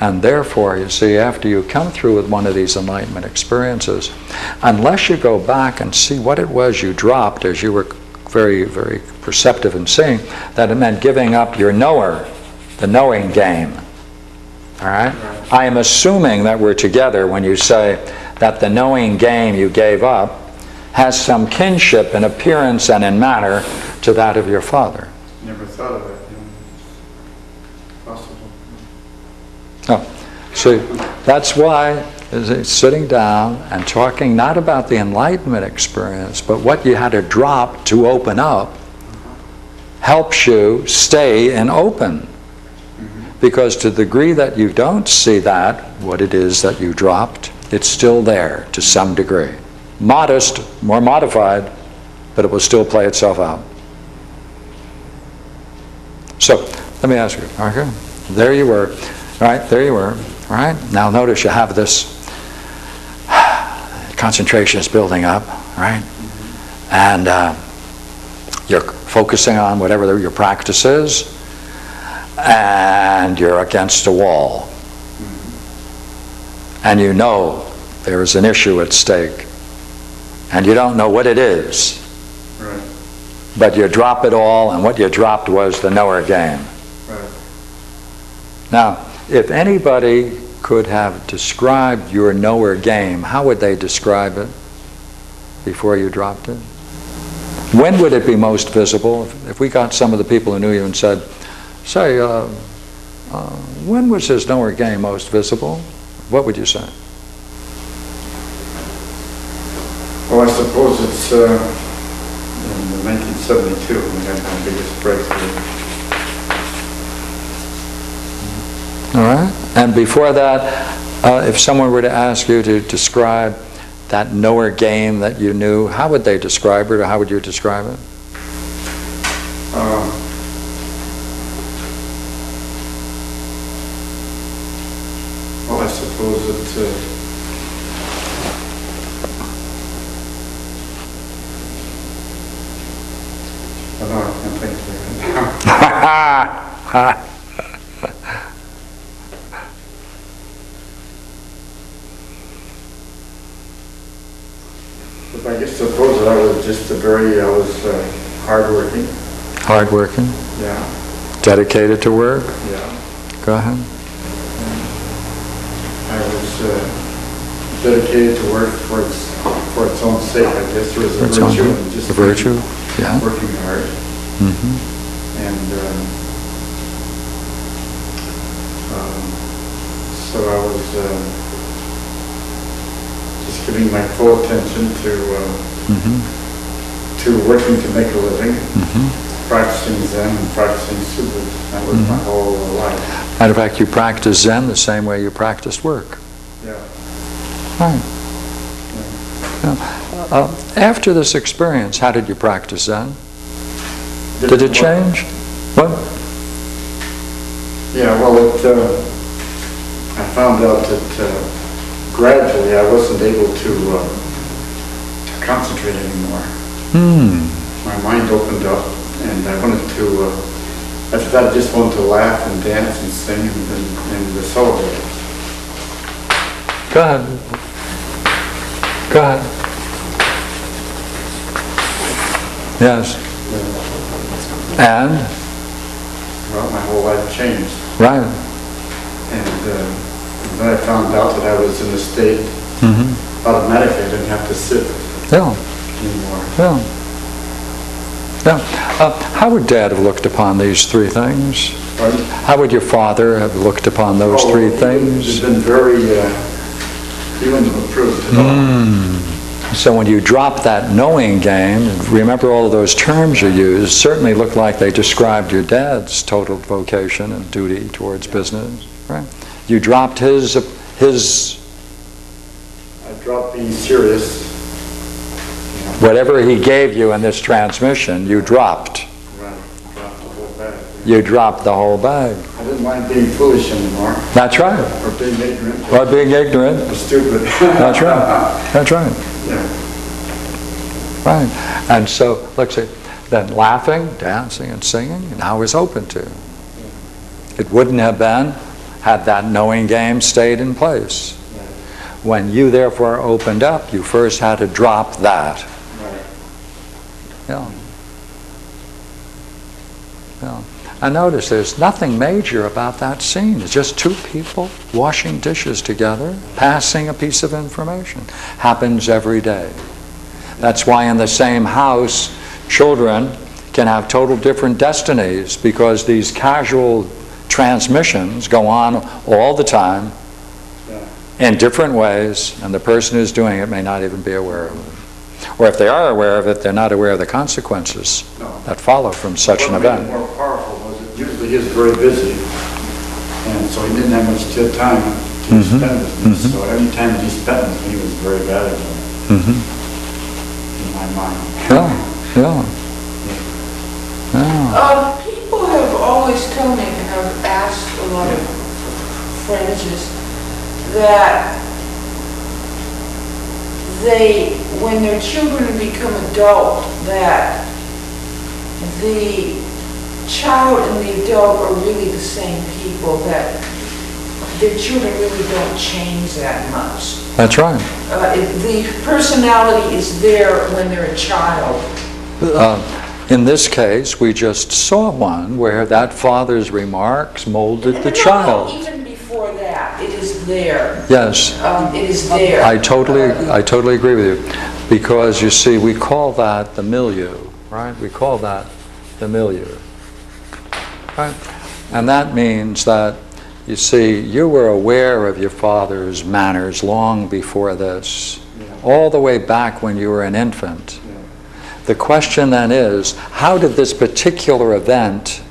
Speaker 1: And therefore, you see, after you come through with one of these enlightenment experiences, unless you go back and see what it was you dropped, as you were very, very perceptive in seeing, that it meant giving up your knower, the knowing game. All right? I am assuming that we're together when you say that the knowing game you gave up has some kinship in appearance and in manner to that of your father.
Speaker 2: Never thought of it. Possible.
Speaker 1: Oh, so that's why sitting down and talking not about the enlightenment experience, but what you had to drop to open up helps you stay in open. Because to the degree that you don't see that, what it is that you dropped, it's still there to some degree. Modest, more modified, but it will still play itself out. So, let me ask you, okay? There you were, all right, there you were, all right? Now notice you have this concentration is building up, right? And you're focusing on whatever your practice is, and you're against a wall. And you know there is an issue at stake. And you don't know what it is.
Speaker 2: Right.
Speaker 1: But you drop it all, and what you dropped was the knower game.
Speaker 2: Right.
Speaker 1: Now, if anybody could have described your knower game, how would they describe it before you dropped it? When would it be most visible? If we got some of the people who knew you and said, say, when was his knower game most visible? What would you say?
Speaker 2: Well, I suppose it's in 1972 when we had my biggest breakthrough.
Speaker 1: All right. And before that, if someone were to ask you to describe that knower game that you knew, how would they describe it, or how would you describe it?
Speaker 2: Well, I suppose it's I don't know, I can't think of it right now. But I guess suppose that I was just I was hardworking.
Speaker 1: Hardworking?
Speaker 2: Yeah,
Speaker 1: Dedicated to work?
Speaker 2: yeah.
Speaker 1: Go ahead.
Speaker 2: I was dedicated to work for its own sake. I guess there was a
Speaker 1: For its own
Speaker 2: virtue
Speaker 1: good.
Speaker 2: in just
Speaker 1: The virtue? Yeah.
Speaker 2: working hard. And so I was just giving my full attention to working to make a living, practicing Zen and practicing sutras. That was my whole life.
Speaker 1: Matter of fact, you practice Zen the same way you practiced work.
Speaker 2: Yeah.
Speaker 1: Right. Now, after this experience, how did you practice Zen? Did it change? What?
Speaker 2: Yeah, well, I found out that gradually I wasn't able to concentrate anymore. My mind opened up, and I wanted to, after that I just wanted to laugh and dance and sing and celebrate.
Speaker 1: Go ahead. Go ahead. Yes. And?
Speaker 2: Well, my whole life changed.
Speaker 1: Right.
Speaker 2: And then I found out that I was in a state, automatically I didn't have to sit
Speaker 1: Yeah.
Speaker 2: anymore.
Speaker 1: Yeah. Yeah. How would Dad have looked upon these three things?
Speaker 2: Pardon?
Speaker 1: How would your father have looked upon those three things?
Speaker 2: He's been very, he wouldn't have approved at all.
Speaker 1: So when you drop that knowing game, remember all of those terms you used, certainly looked like they described your dad's total vocation and duty towards business, right? You dropped his.
Speaker 2: I dropped being serious.
Speaker 1: Whatever he gave you in this transmission, you dropped.
Speaker 2: Right, dropped the whole bag.
Speaker 1: You dropped the whole bag.
Speaker 2: I didn't mind being foolish anymore.
Speaker 1: That's right.
Speaker 2: Or being ignorant.
Speaker 1: Or being ignorant.
Speaker 2: Or stupid.
Speaker 1: That's right. That's right.
Speaker 2: Yeah.
Speaker 1: Right. And so, let's see, then laughing, dancing, and singing, now is open to. It wouldn't have been had that knowing game stayed in place. When you therefore opened up, you first had to drop that.
Speaker 2: Right.
Speaker 1: Yeah. Yeah. And notice there's nothing major about that scene. It's just two people washing dishes together, passing a piece of information. Happens every day. That's why in the same house, children can have total different destinies, because these casual transmissions go on all the time in different ways, and the person who's doing it may not even be aware of it. Or if they are aware of it, they're not aware of the consequences that follow from such an event.
Speaker 2: What made it more powerful was that usually he was very busy, and so he didn't have much time to spend with me. So every time he spent with me was very valuable in my mind.
Speaker 1: Yeah.
Speaker 3: People have always told me, and I've asked a lot of friends, that when their children become adult, that the child and the adult are really the same people, that their children really don't change that much.
Speaker 1: That's right.
Speaker 3: The personality is there when they're a child.
Speaker 1: In this case, we just saw one where that father's remarks molded the
Speaker 3: No,
Speaker 1: child.
Speaker 3: even before that, it is there.
Speaker 1: Yes.
Speaker 3: It is there.
Speaker 1: I totally agree with you, because you see, we call that the milieu, right? We call that the milieu, right? And that means that, you see, you were aware of your father's manners long before this, all the way back when you were an infant. The question then is, how did this particular event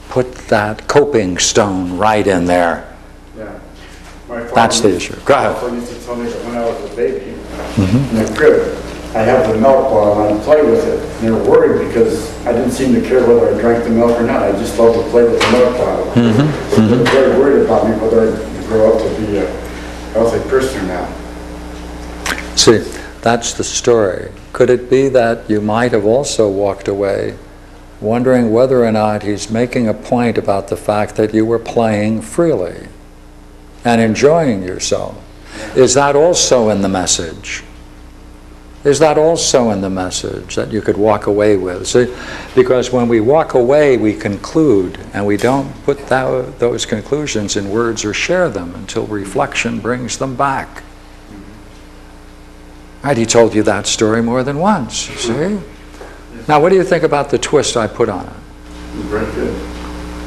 Speaker 1: put that coping stone right in there?
Speaker 2: Yeah.
Speaker 1: That's the issue. Go ahead.
Speaker 2: My father used to tell me that when I was a baby, in the crib, I have the milk bottle and I'd play with it. And they were worried because I didn't seem to care whether I drank the milk or not. I just loved to play with the milk bottle. So they were very worried about me whether I'd grow up to be a healthy person or not.
Speaker 1: See, that's the story. Could it be that you might have also walked away wondering whether or not he's making a point about the fact that you were playing freely and enjoying yourself? Is that also in the message? Is that also in the message that you could walk away with? See, because when we walk away, we conclude, and we don't put those conclusions in words or share them until reflection brings them back. Right? He told you that story more than once, you see? Now, what do you think about the twist I put on it?
Speaker 2: Very good.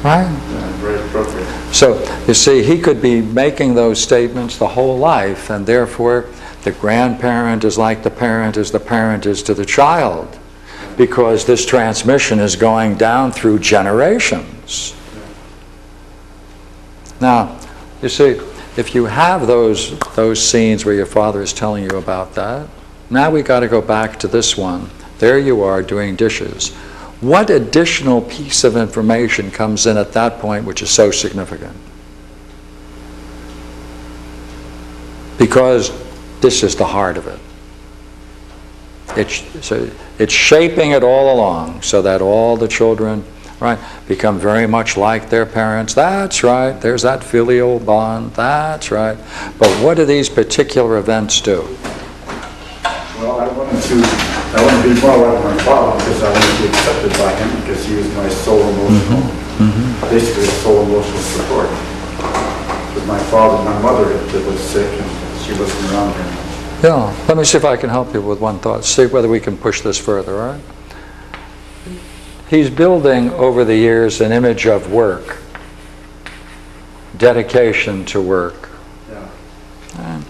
Speaker 1: Right?
Speaker 2: Yeah, very appropriate.
Speaker 1: So, you see, he could be making those statements the whole life, and therefore the grandparent is like the parent is to the child, because this transmission is going down through generations. Now, you see, if you have those scenes where your father is telling you about that, now we got to go back to this one. There you are doing dishes. What additional piece of information comes in at that point which is so significant? Because this is the heart of it. It's shaping it all along so that all the children, right, become very much like their parents. That's right. There's that filial bond. That's right. But what do these particular events do?
Speaker 2: Well, I wanted to be more like my father because I wanted to be accepted by him because he was my sole emotional, basically sole emotional support. Because my mother was sick and she wasn't around him.
Speaker 1: Yeah, let me see if I can help you with one thought. See whether we can push this further, all right? He's building over the years an image of work, dedication to work.
Speaker 2: Yeah.
Speaker 1: And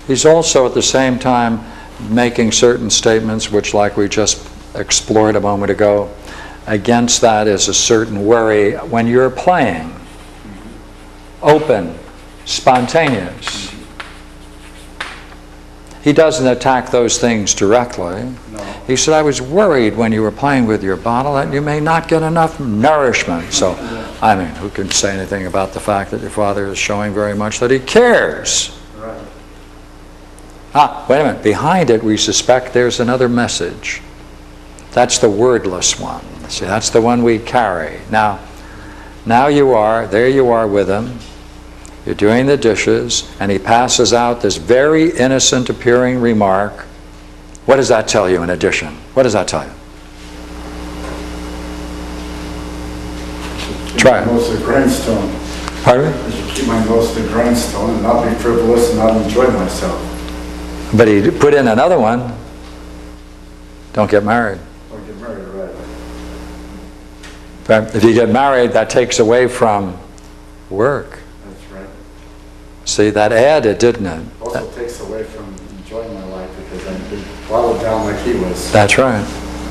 Speaker 1: he's also at the same time making certain statements which, like we just explored a moment ago, against that is a certain worry when you're playing, open, spontaneous. He doesn't attack those things directly.
Speaker 2: No.
Speaker 1: He said, I was worried when you were playing with your bottle that you may not get enough nourishment. So, I mean, who can say anything about the fact that your father is showing very much that he cares?
Speaker 2: Right.
Speaker 1: Wait a minute. Behind it, we suspect there's another message. That's the wordless one. See, that's the one we carry. Now there you are with him. You're doing the dishes, and he passes out this very innocent appearing remark. What does that tell you in addition? What does that tell you? Try it.
Speaker 2: Keep my nose to the grindstone.
Speaker 1: Pardon me?
Speaker 2: I should keep my nose to the grindstone and not be frivolous and not enjoy myself.
Speaker 1: But he put in another one. Don't get married.
Speaker 2: Or get married, right.
Speaker 1: But if you get married, that takes away from work.
Speaker 2: That's right.
Speaker 1: See, that added, didn't it?
Speaker 2: Also takes away from enjoying my life because I'm being followed down like he was.
Speaker 1: That's right.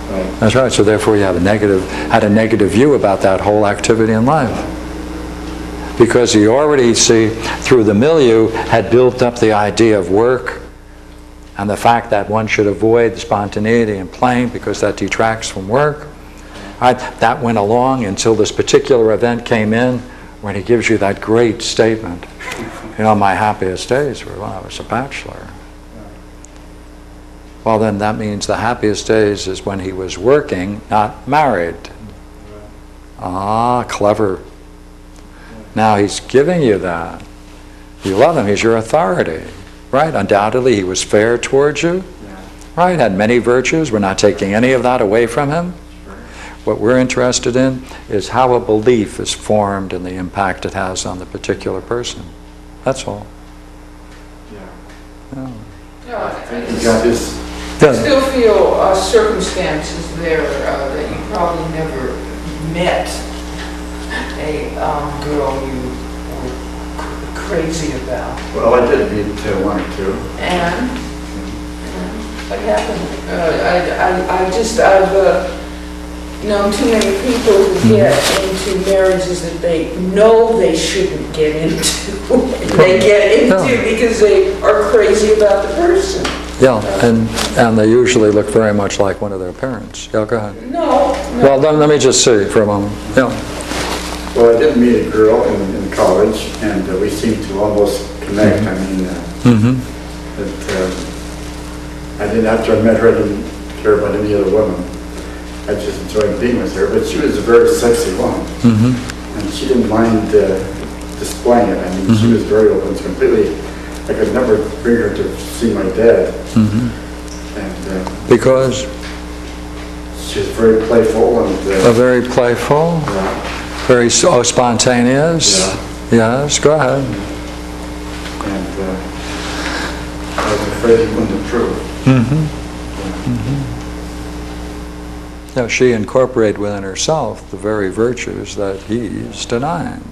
Speaker 2: Right.
Speaker 1: That's right. So therefore you had a negative view about that whole activity in life. Because he already, see, through the milieu, had built up the idea of work and the fact that one should avoid spontaneity and playing because that detracts from work. Right? That went along until this particular event came in when he gives you that great statement. You know, my happiest days were when I was a bachelor. Well, then that means the happiest days is when he was working, not married. Ah, clever. Now he's giving you that. You love him, he's your authority. Right? Undoubtedly he was fair towards you. Right? Had many virtues. We're not taking any of that away from him. What we're interested in is how a belief is formed and the impact it has on the particular person. That's all.
Speaker 2: Yeah.
Speaker 3: Yeah,
Speaker 2: I think he got his.
Speaker 3: I still feel circumstances there that you probably never met a girl you were crazy about.
Speaker 2: Well, I did meet one or two.
Speaker 3: And what happened? I've known too many people who get into marriages that they know they shouldn't get into. They get into because they are crazy about the person.
Speaker 1: Yeah, and they usually look very much like one of their parents. Yeah, go ahead.
Speaker 3: No.
Speaker 1: Well, let me just see for a moment. Yeah.
Speaker 2: Well, I did meet a girl in college, and we seemed to almost connect. I mean, I didn't, after I met her, I didn't care about any other woman. I just enjoyed being with her, but she was a very sexy woman. And she didn't mind displaying it. I mean, she was very open, completely I could never bring her to see my dad.
Speaker 1: Mhm.
Speaker 2: And
Speaker 1: Because
Speaker 2: she's very playful and
Speaker 1: very playful,
Speaker 2: yeah,
Speaker 1: very spontaneous.
Speaker 2: Yeah.
Speaker 1: Yes, go ahead.
Speaker 2: and I was afraid he wouldn't approve.
Speaker 1: Now, she incorporated within herself the very virtues that he's denying.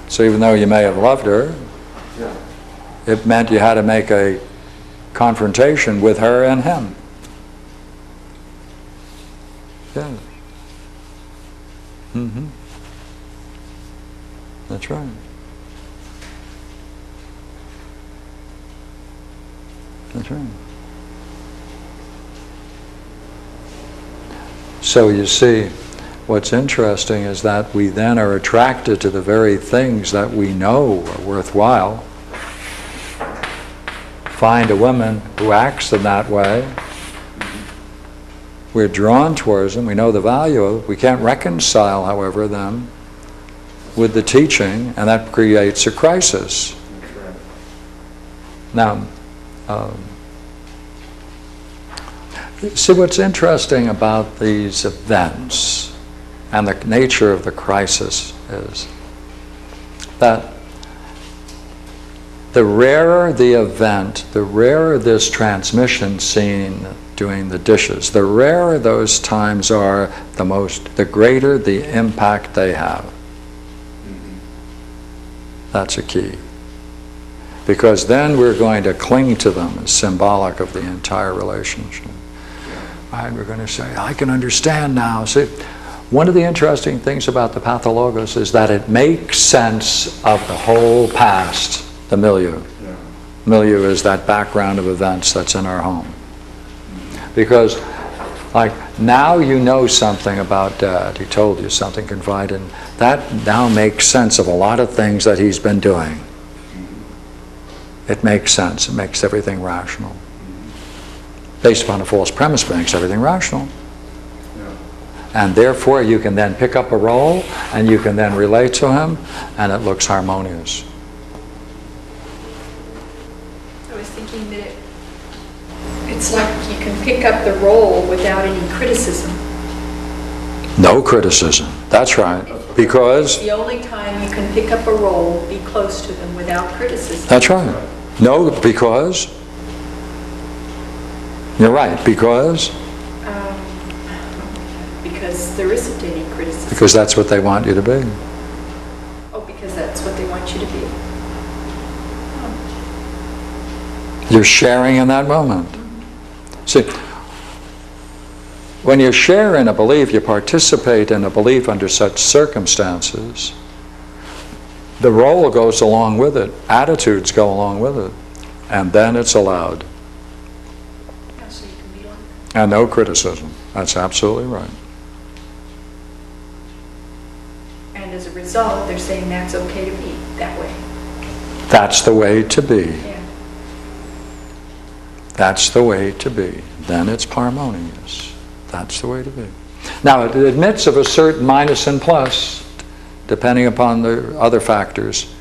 Speaker 1: So even though you may have loved her,
Speaker 2: Yeah.
Speaker 1: it meant you had to make a confrontation with her and him. Yeah. Mm-hmm. That's right. That's right. So you see, what's interesting is that we then are attracted to the very things that we know are worthwhile. Find a woman who acts in that way. We're drawn towards them. We know the value of it. We can't reconcile, however, them with the teaching, and that creates a crisis. Now, see, what's interesting about these events and the nature of the crisis is that the rarer the event, the rarer this transmission scene doing the dishes, the rarer those times are, the greater the impact they have. That's a key. Because then we're going to cling to them as symbolic of the entire relationship. Right? We're going to say, I can understand now. See, one of the interesting things about the pathologos is that it makes sense of the whole past, the milieu.
Speaker 2: Yeah.
Speaker 1: Milieu is that background of events that's in our home. Because, like, now you know something about Dad. He told you something, confided. That now makes sense of a lot of things that he's been doing. It makes sense. It makes everything rational. Based upon a false premise, it makes everything rational.
Speaker 2: Yeah.
Speaker 1: And therefore, you can then pick up a role, and you can then relate to him, and it looks harmonious.
Speaker 4: I was thinking that it's like you can pick up the role without any criticism.
Speaker 1: No criticism. That's right. Because,
Speaker 4: The only time you can pick up a role, be close to them without criticism.
Speaker 1: that's right. No, because, you're right, because
Speaker 4: Because there isn't any criticism.
Speaker 1: because that's what they want you to be.
Speaker 4: Oh, because that's what they want you to be.
Speaker 1: You're sharing in that moment. See, when you share in a belief, you participate in a belief under such circumstances, the role goes along with it, attitudes go along with it, and then it's allowed.
Speaker 4: Yeah, so you can be like
Speaker 1: And no criticism. That's absolutely right.
Speaker 4: And as a result, they're saying that's okay to be that way.
Speaker 1: That's the way to be.
Speaker 4: Yeah.
Speaker 1: That's the way to be. Then it's harmonious. That's the way to be. Now, it admits of a certain minus and plus, depending upon the other factors.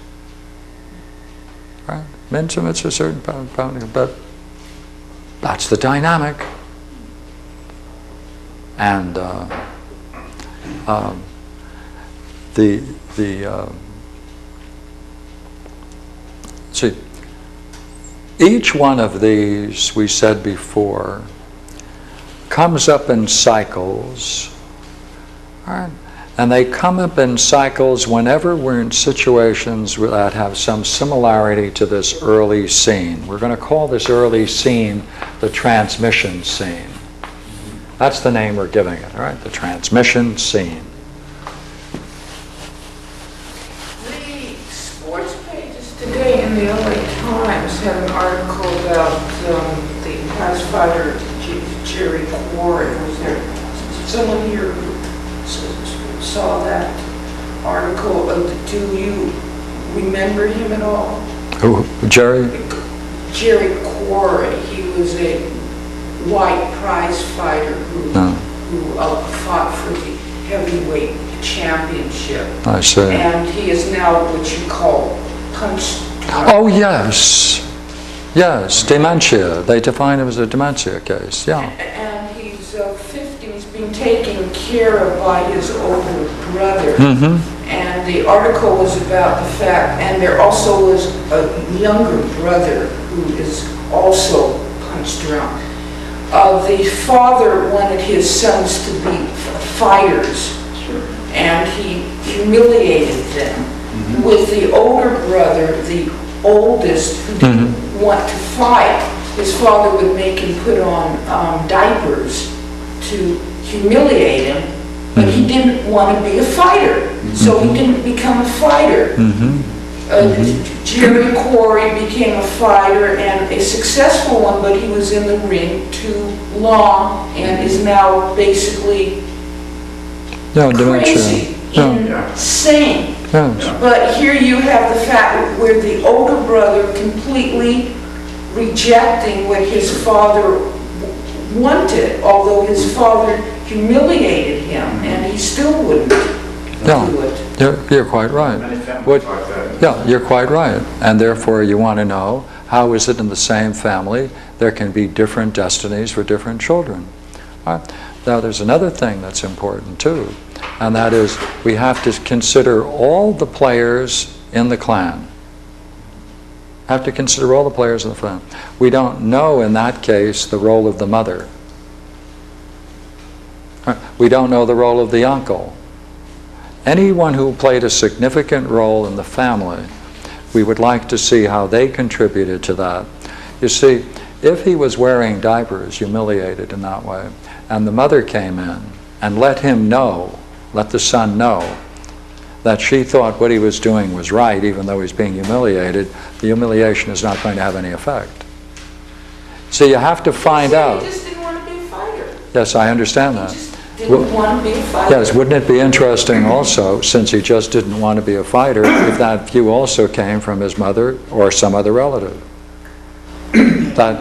Speaker 1: Right? Admits a certain boundary, but that's the dynamic. And see, each one of these, we said before, comes up in cycles, right? And they come up in cycles whenever we're in situations that have some similarity to this early scene. We're going to call this early scene the transmission scene. That's the name we're giving it, all right? The transmission scene.
Speaker 3: The sports pages today in the LA Times had an article about the prize fighter Jerry Quarry. Was there someone here who saw that article? Do you remember him at all?
Speaker 1: Who, Jerry?
Speaker 3: Jerry Quarry. He was a white prize fighter who fought for the heavyweight championship.
Speaker 1: I see.
Speaker 3: And he is now what you call punched
Speaker 1: Oh, yes. Yes, dementia. They define him as a dementia case, yeah.
Speaker 3: And he's 50, he's being taken care of by his older brother. And the article was about the fact, and there also was a younger brother who is also punched around. The father wanted his sons to be fighters, and he humiliated them. With the older brother, the oldest, who didn't want to fight, his father would make him put on diapers to humiliate him, but he didn't want to be a fighter, so he didn't become a fighter. Jerry Quarry became a fighter, and a successful one, but he was in the ring too long and is now basically crazy, insane. But here you have the fact where the older brother completely rejecting what his father wanted, although his father humiliated him, and he still wouldn't do it.
Speaker 1: You're quite right. You're quite right. And therefore you want to know, how is it in the same family there can be different destinies for different children? All right. Now there's another thing that's important too, and that is we have to consider all the players in the clan. Have to consider all the players in the clan. We don't know in that case the role of the mother. We don't know the role of the uncle. Anyone who played a significant role in the family, we would like to see how they contributed to that. You see, if he was wearing diapers, humiliated in that way, and the mother came in and let him know, let the son know, that she thought what he was doing was right, even though he's being humiliated, the humiliation is not going to have any effect. So you have to find out.
Speaker 3: He just didn't want to be a fighter.
Speaker 1: Yes, I understand that.
Speaker 3: He just didn't want to be a fighter.
Speaker 1: Yes, wouldn't it be interesting also, since he just didn't want to be a fighter, if that view also came from his mother or some other relative? That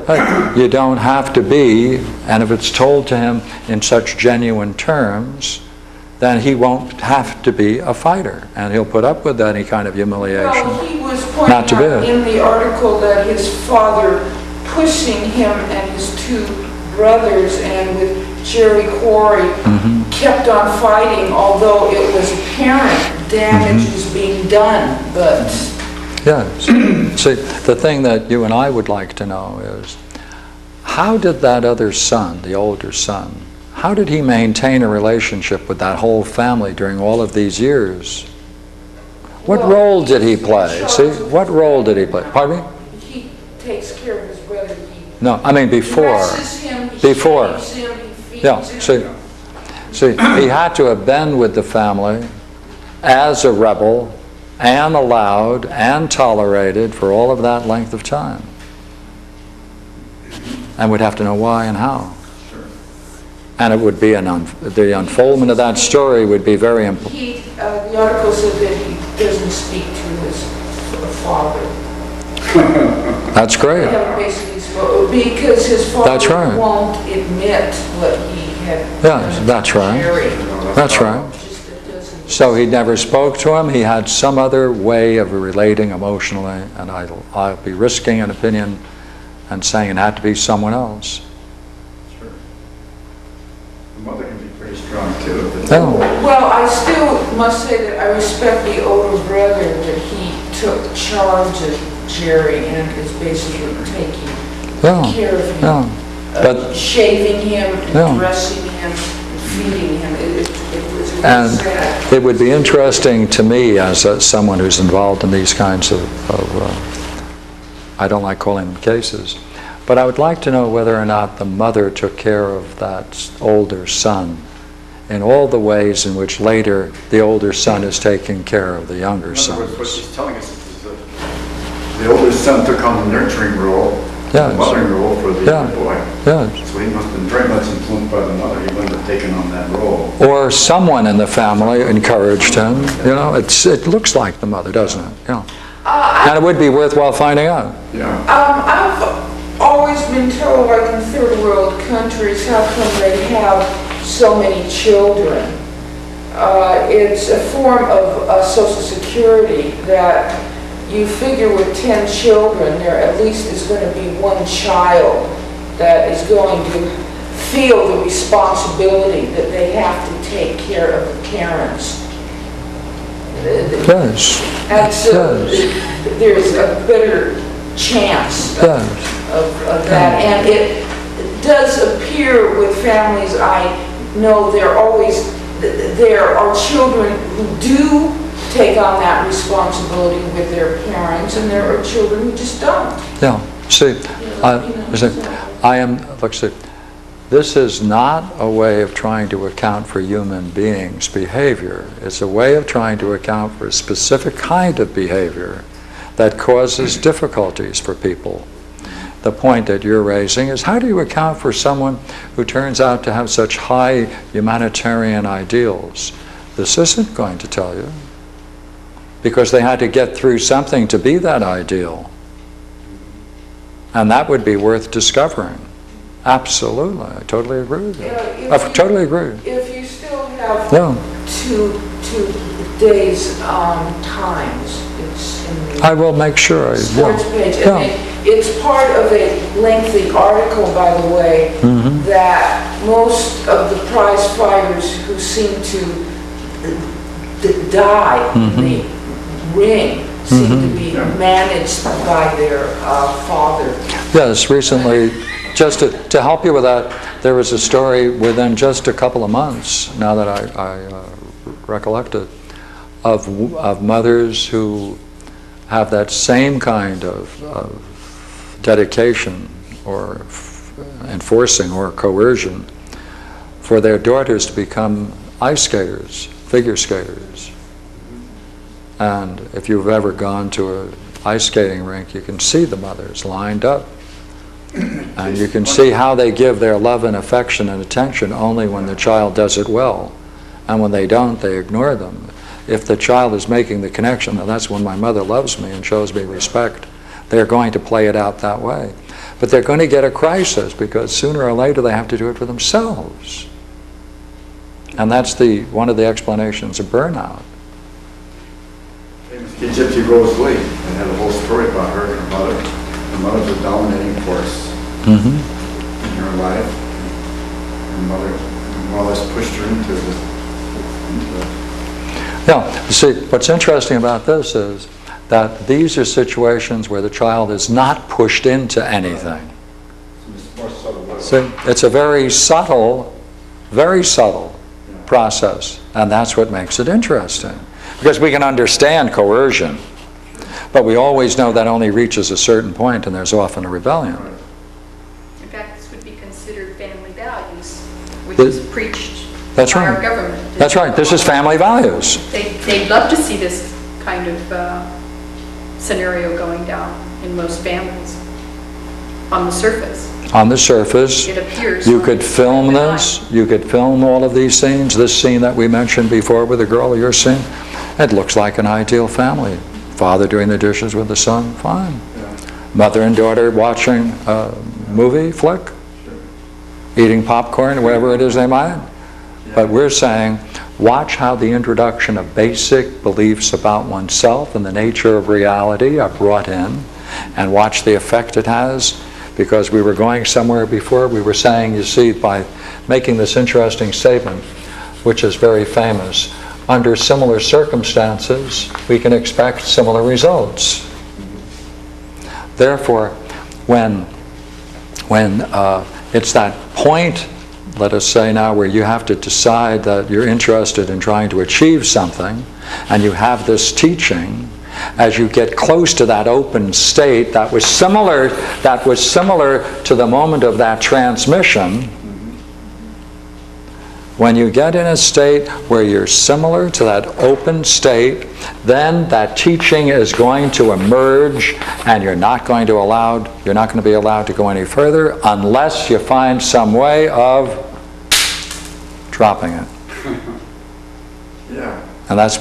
Speaker 1: hey, you don't have to be, and if it's told to him in such genuine terms, then he won't have to be a fighter, and he'll put up with any kind of humiliation.
Speaker 3: Well, he was pointing out in the article that his father pushing him and his two brothers, and with Jerry Quarry, kept on fighting, although it was apparent damage was being done, but...
Speaker 1: Yes. See, the thing that you and I would like to know is, how did that other son, the older son, how did he maintain a relationship with that whole family during all of these years? What role did he play? See, what role did he play? Pardon me?
Speaker 3: He takes care of his brother.
Speaker 1: No, I mean before. Before. Yeah, see, he had to have been with the family as a rebel and allowed and tolerated for all of that length of time. And we'd have to know why and how. And it would be the unfoldment of that story would be very important.
Speaker 3: The article said that he doesn't speak to his father.
Speaker 1: That's great.
Speaker 3: Because his father
Speaker 1: right.
Speaker 3: won't admit what he had.
Speaker 1: Yes, that's right. That's right. So he never spoke to him. He had some other way of relating emotionally, and I'll be risking an opinion and saying it had to be someone else.
Speaker 2: Sure. The mother can be pretty strong too.
Speaker 3: Well, I still must say that I respect the older brother, that he took charge of Jerry and is basically taking care of him,
Speaker 1: but
Speaker 3: shaving him, and dressing him, and feeding him. It was really
Speaker 1: and
Speaker 3: sad.
Speaker 1: It would be interesting to me as someone who's involved in these kinds of I don't like calling them cases, but I would like to know whether or not the mother took care of that older son in all the ways in which later the older son is taking care of the younger son.
Speaker 2: In other words, what she's telling us is that the older son took on the nurturing role, the mothering role for the younger boy.
Speaker 1: Yes.
Speaker 2: So he must have been very much influenced by the mother. He wouldn't have taken on that role.
Speaker 1: Or someone in the family encouraged him. You know, it looks like the mother, doesn't it? Yeah. And it would be worthwhile finding out.
Speaker 2: Yeah.
Speaker 3: I've always been told, like in third world countries, how come they have so many children? It's a form of Social Security that you figure with 10 children, there at least is going to be one child that is going to feel the responsibility that they have to take care of the parents.
Speaker 1: Yes.
Speaker 3: And so
Speaker 1: Yes.
Speaker 3: there's a better chance of that. And it does appear with families, I know there are children who do take on that responsibility with their parents, and there are children who just don't.
Speaker 1: Yeah. See, this is not a way of trying to account for human beings' behavior. It's a way of trying to account for a specific kind of behavior that causes difficulties for people. The point that you're raising is, how do you account for someone who turns out to have such high humanitarian ideals? This isn't going to tell you, because they had to get through something to be that ideal. And that would be worth discovering. Absolutely. I totally agree with you. I totally agree.
Speaker 3: If you still have
Speaker 1: Yeah.
Speaker 3: two days times, it's in the
Speaker 1: I will make sure.
Speaker 3: sports page.
Speaker 1: Yeah.
Speaker 3: And it's part of a lengthy article, by the way, that most of the prize fighters who seem to die in the ring seem to be managed by their father.
Speaker 1: Yes, recently, just to help you with that, there was a story within just a couple of months, now that I recollect it, of mothers who have that same kind of dedication or enforcing or coercion for their daughters to become ice skaters, figure skaters. And if you've ever gone to an ice skating rink, you can see the mothers lined up. And you can see how they give their love and affection and attention only when the child does it well. And when they don't, they ignore them. If the child is making the connection, now that's when my mother loves me and shows me respect, they're going to play it out that way. But they're going to get a crisis, because sooner or later they have to do it for themselves. And that's one of the explanations of burnout.
Speaker 2: The Gypsy Rose Lee, I had a whole story about her and her mother. Her mother's a dominating force in her life. Her mother more or less pushed her into the
Speaker 1: Yeah, you see, what's interesting about this is that these are situations where the child is not pushed into anything. See, it's a very subtle process, and that's what makes it interesting. Because we can understand coercion, but we always know that only reaches a certain point, and there's often a rebellion.
Speaker 4: In fact, this would be considered family values, which is preached by our government.
Speaker 1: That's right. This is family values.
Speaker 4: They'd love to see this kind of scenario going down in most families. On the surface.
Speaker 1: On the surface,
Speaker 4: It appears.
Speaker 1: you could film this. You could film all of these scenes. This scene that we mentioned before with the girl you're seeing, it looks like an ideal family. Father doing the dishes with the son, fine. Mother and daughter watching a movie flick, eating popcorn, whatever it is they might. But we're saying, watch how the introduction of basic beliefs about oneself and the nature of reality are brought in, and watch the effect it has. Because we were going somewhere before, we were saying, you see, by making this interesting statement, which is very famous, under similar circumstances, we can expect similar results. Therefore, when it's that point, let us say now, where you have to decide that you're interested in trying to achieve something, and you have this teaching, as you get close to that open state that was similar to the moment of that transmission, when you get in a state where you're similar to that open state, then that teaching is going to emerge, and you're not going to be allowed to go any further unless you find some way of dropping it.
Speaker 2: Yeah.
Speaker 1: And that's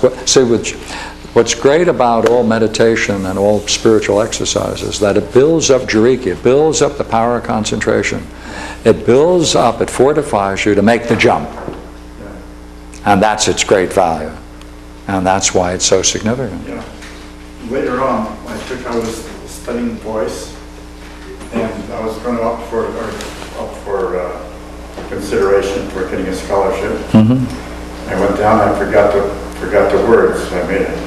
Speaker 1: what's great about all meditation and all spiritual exercises, that it builds up jiriki, it builds up the power of concentration. It builds up, it fortifies you to make the jump. And that's its great value. And that's why it's so significant.
Speaker 2: Yeah. later on, I was studying voice, and I was going up for consideration for getting a scholarship. I went down, I forgot the words, so I made it.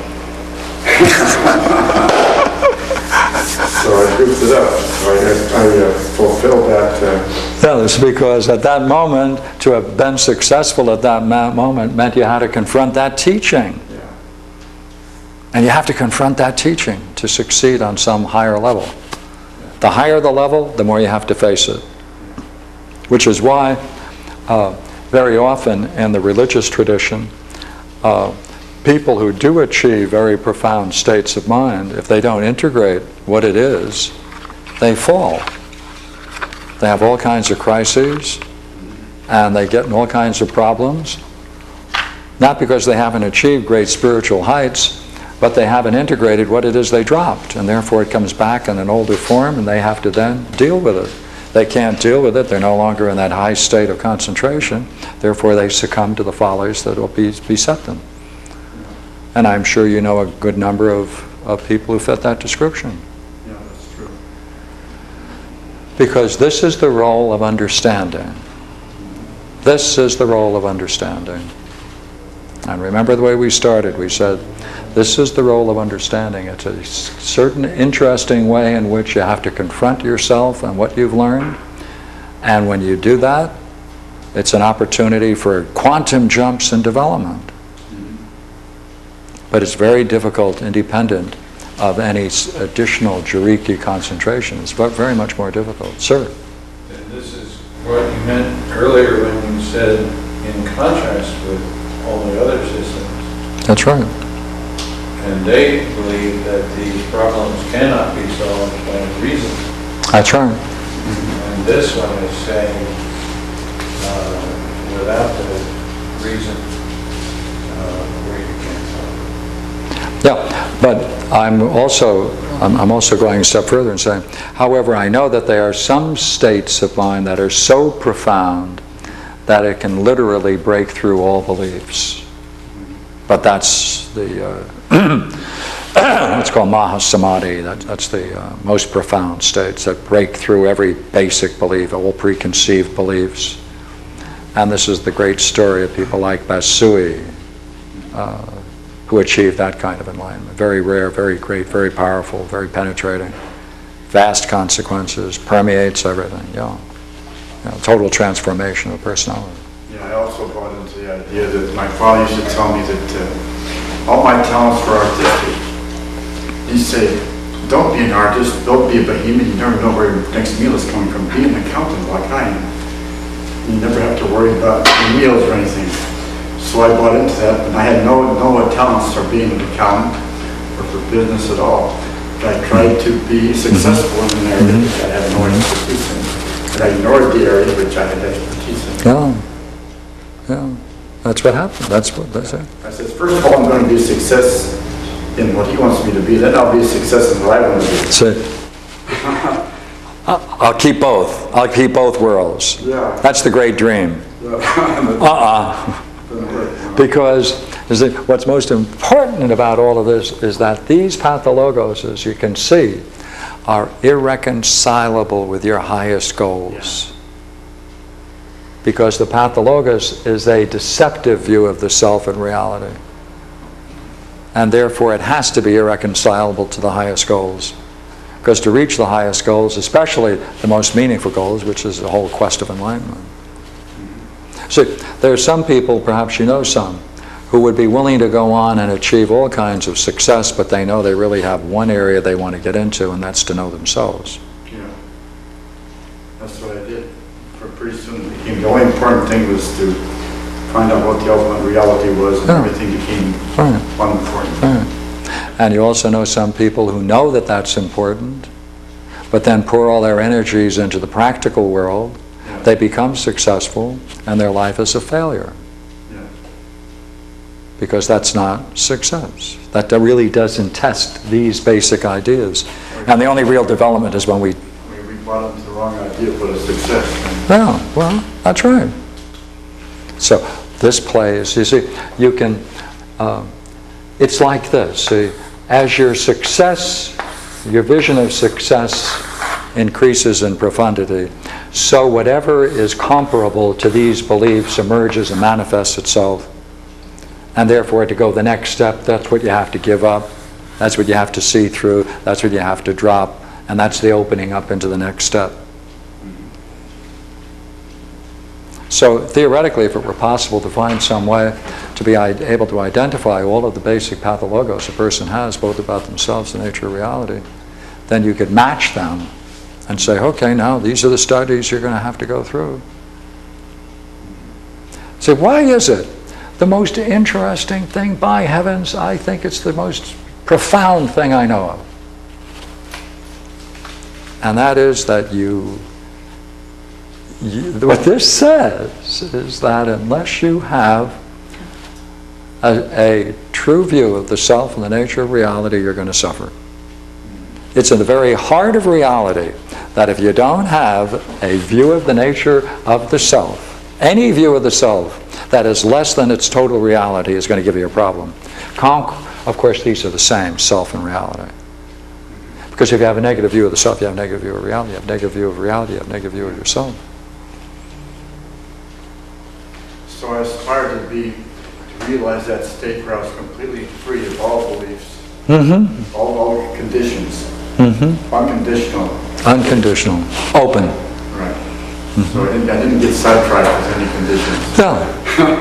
Speaker 2: So I goofed it up. So I fulfilled that.
Speaker 1: Yeah, it's because at that moment, to have been successful at that moment meant you had to confront that teaching.
Speaker 2: Yeah.
Speaker 1: And you have to confront that teaching to succeed on some higher level. The higher the level, the more you have to face it. Which is why very often in the religious tradition, people who do achieve very profound states of mind, if they don't integrate what it is, they fall. They have all kinds of crises, and they get in all kinds of problems, not because they haven't achieved great spiritual heights, but they haven't integrated what it is they dropped, and therefore it comes back in an older form, and they have to then deal with it. They can't deal with it, they're no longer in that high state of concentration, therefore they succumb to the follies that will beset them. And I'm sure you know a good number of people who fit that description.
Speaker 2: Yeah, that's true.
Speaker 1: Because this is the role of understanding. This is the role of understanding. And remember the way we started, we said, this is the role of understanding. It's a certain interesting way in which you have to confront yourself and what you've learned. And when you do that, it's an opportunity for quantum jumps in development. But it's very difficult, independent of any additional Jiriki concentration. It's very much more difficult. Sir?
Speaker 5: And this is what you meant earlier when you said in contrast with all the other systems.
Speaker 1: That's right.
Speaker 5: And they believe that these problems cannot be solved by reason.
Speaker 1: That's right.
Speaker 5: And this one is saying, without the reason, we can't solve it.
Speaker 1: Yeah, but I'm also going a step further and saying, however, I know that there are some states of mind that are so profound that it can literally break through all beliefs. But that's the it's called Mahasamadhi. That's the most profound states that break through every basic belief, all preconceived beliefs. And this is the great story of people like Basui, who achieved that kind of enlightenment. Very rare, very great, very powerful, very penetrating, vast consequences, permeates everything. Total transformation of personality.
Speaker 2: Yeah, I also bought into the idea that my father used to tell me that all my talents were artistic. He'd say, don't be an artist, don't be a bohemian, you never know where your next meal is coming from. Be an accountant like I am. You never have to worry about your meals or anything. So I bought into that, and I had no talents for being an accountant or for business at all. But I tried to be successful in an area which I had no expertise in. And I ignored the area which I had expertise in.
Speaker 1: Yeah, that's what happened. That's it.
Speaker 2: I said, first of all, I'm going to be a success in what he wants me to be. Then I'll be a success in what I want to be.
Speaker 1: That's it. I'll keep both. I'll keep both worlds.
Speaker 2: Yeah.
Speaker 1: That's the great dream. Because what's most important about all of this is that these pathologos, as you can see, are irreconcilable with your highest goals. Yeah. Because the pathologos is a deceptive view of the self and reality. And therefore it has to be irreconcilable to the highest goals. Because to reach the highest goals, especially the most meaningful goals, which is the whole quest of enlightenment. See, there are some people, perhaps you know some, who would be willing to go on and achieve all kinds of success, but they know they really have one area they want to get into, and that's to know themselves.
Speaker 2: Yeah, that's what I did. Pretty soon it became, the only important thing was to find out what the ultimate reality was, and everything became unimportant.
Speaker 1: Right. And you also know some people who know that that's important, but then pour all their energies into the practical world. Yeah. They become successful, and their life is a failure.
Speaker 2: Yeah.
Speaker 1: Because that's not success. That really doesn't test these basic ideas. And the only real development is when we
Speaker 2: bought into the wrong idea for a success.
Speaker 1: Yeah, well, that's right. So this plays, you see, you can, it's like this. See, as your success, your vision of success increases in profundity, so whatever is comparable to these beliefs emerges and manifests itself. And therefore, to go the next step, that's what you have to give up. That's what you have to see through. That's what you have to drop. And that's the opening up into the next step. So theoretically, if it were possible to find some way to be able to identify all of the basic pathologos a person has, both about themselves and the nature of reality, then you could match them and say, okay, now these are the studies you're going to have to go through. So why is it the most interesting thing? By heavens, I think it's the most profound thing I know of. And that is that what this says is that unless you have a true view of the self and the nature of reality, you're going to suffer. It's in the very heart of reality that if you don't have a view of the nature of the self, any view of the self that is less than its total reality is going to give you a problem. Of course, these are the same, self and reality. Because if you have a negative view of the self, you have a negative view of reality. You have a negative view of reality, you have a negative view of yourself.
Speaker 2: So I aspire to realize that state where I was completely free of all beliefs, all conditions, unconditional.
Speaker 1: Unconditional, open.
Speaker 2: Right. So I didn't get sidetracked with any conditions.
Speaker 1: No,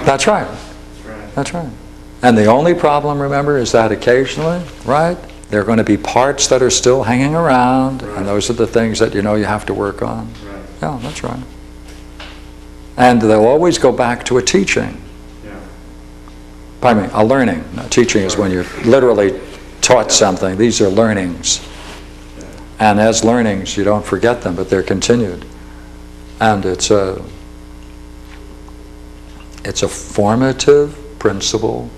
Speaker 1: that's right. That's right. And the only problem, remember, is that occasionally, right, there are going to be parts that are still hanging around, and those are the things that you know you have to work on.
Speaker 2: Right.
Speaker 1: Yeah, that's right. And they'll always go back to a teaching.
Speaker 2: Yeah.
Speaker 1: Pardon me, a learning. Now, teaching is when you're literally taught something. These are learnings.
Speaker 2: Yeah.
Speaker 1: And as learnings, you don't forget them, but they're continued. And it's a formative principle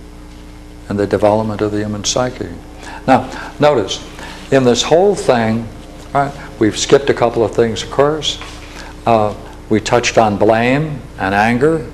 Speaker 1: in the development of the human psyche. Now, notice, in this whole thing, right, we've skipped a couple of things, of course. We touched on blame and anger.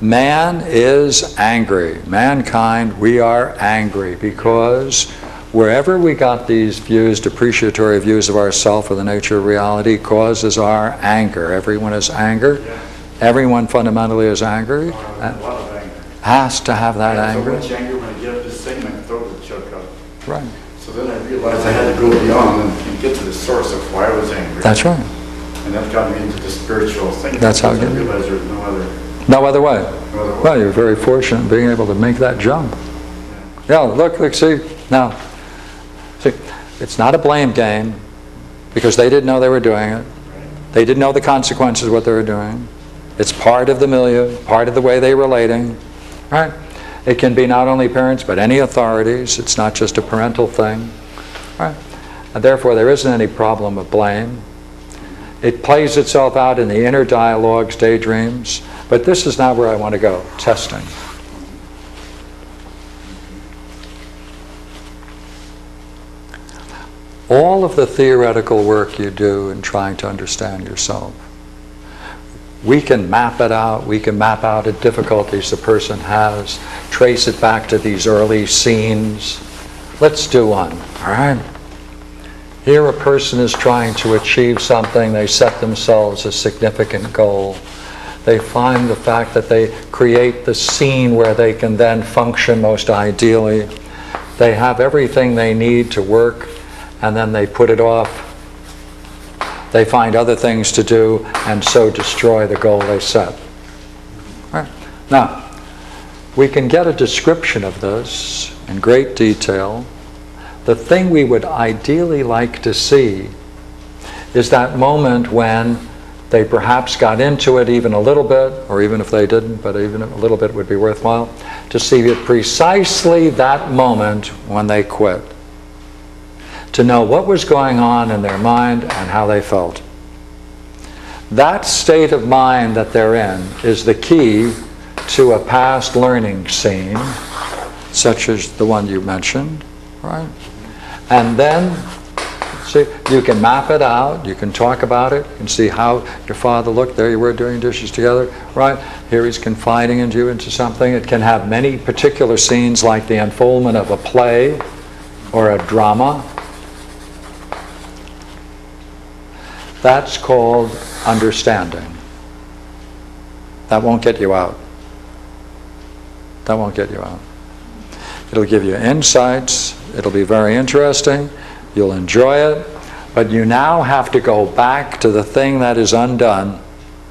Speaker 1: Man is angry. Mankind, we are angry because wherever we got these views, depreciatory views of ourself or the nature of reality, causes our anger. Everyone is anger.
Speaker 2: Yeah.
Speaker 1: Everyone fundamentally is angry.
Speaker 2: A lot of anger.
Speaker 1: Has to have that anger.
Speaker 2: So much anger when I get up to sing, my throat would choke up.
Speaker 1: Right.
Speaker 2: So then I realized I had to go beyond and get to the source of why I was angry.
Speaker 1: That's right.
Speaker 2: And that got me into the spiritual thing.
Speaker 1: That's how it
Speaker 2: I
Speaker 1: gets.
Speaker 2: realized there's no other
Speaker 1: way.
Speaker 2: no other way.
Speaker 1: Well, you're very fortunate in being able to make that jump. Yeah, look, see, now, see, it's not a blame game because they didn't know they were doing it. They didn't know the consequences of what they were doing. It's part of the milieu, part of the way they're relating, right? It can be not only parents, but any authorities. It's not just a parental thing, right? And therefore, there isn't any problem of blame. It plays itself out in the inner dialogues, daydreams, but this is not where I want to go, testing. All of the theoretical work you do in trying to understand yourself, we can map it out, we can map out the difficulties the person has, trace it back to these early scenes. Let's do one, all right? Here a person is trying to achieve something, they set themselves a significant goal. They find the fact that they create the scene where they can then function most ideally. They have everything they need to work, and then they put it off. They find other things to do and so destroy the goal they set. All right. Now, we can get a description of this in great detail. The thing we would ideally like to see is that moment when they perhaps got into it even a little bit, or even if they didn't, but even a little bit would be worthwhile, to see it precisely that moment when they quit. To know what was going on in their mind and how they felt. That state of mind that they're in is the key to a past learning scene, such as the one you mentioned, right? And then, see, you can map it out, you can talk about it, you can see how your father looked, there you were doing dishes together, right? Here he's confiding in you into something. It can have many particular scenes like the unfoldment of a play, or a drama, that's called understanding. That won't get you out. That won't get you out. It'll give you insights. It'll be very interesting. You'll enjoy it. But you now have to go back to the thing that is undone,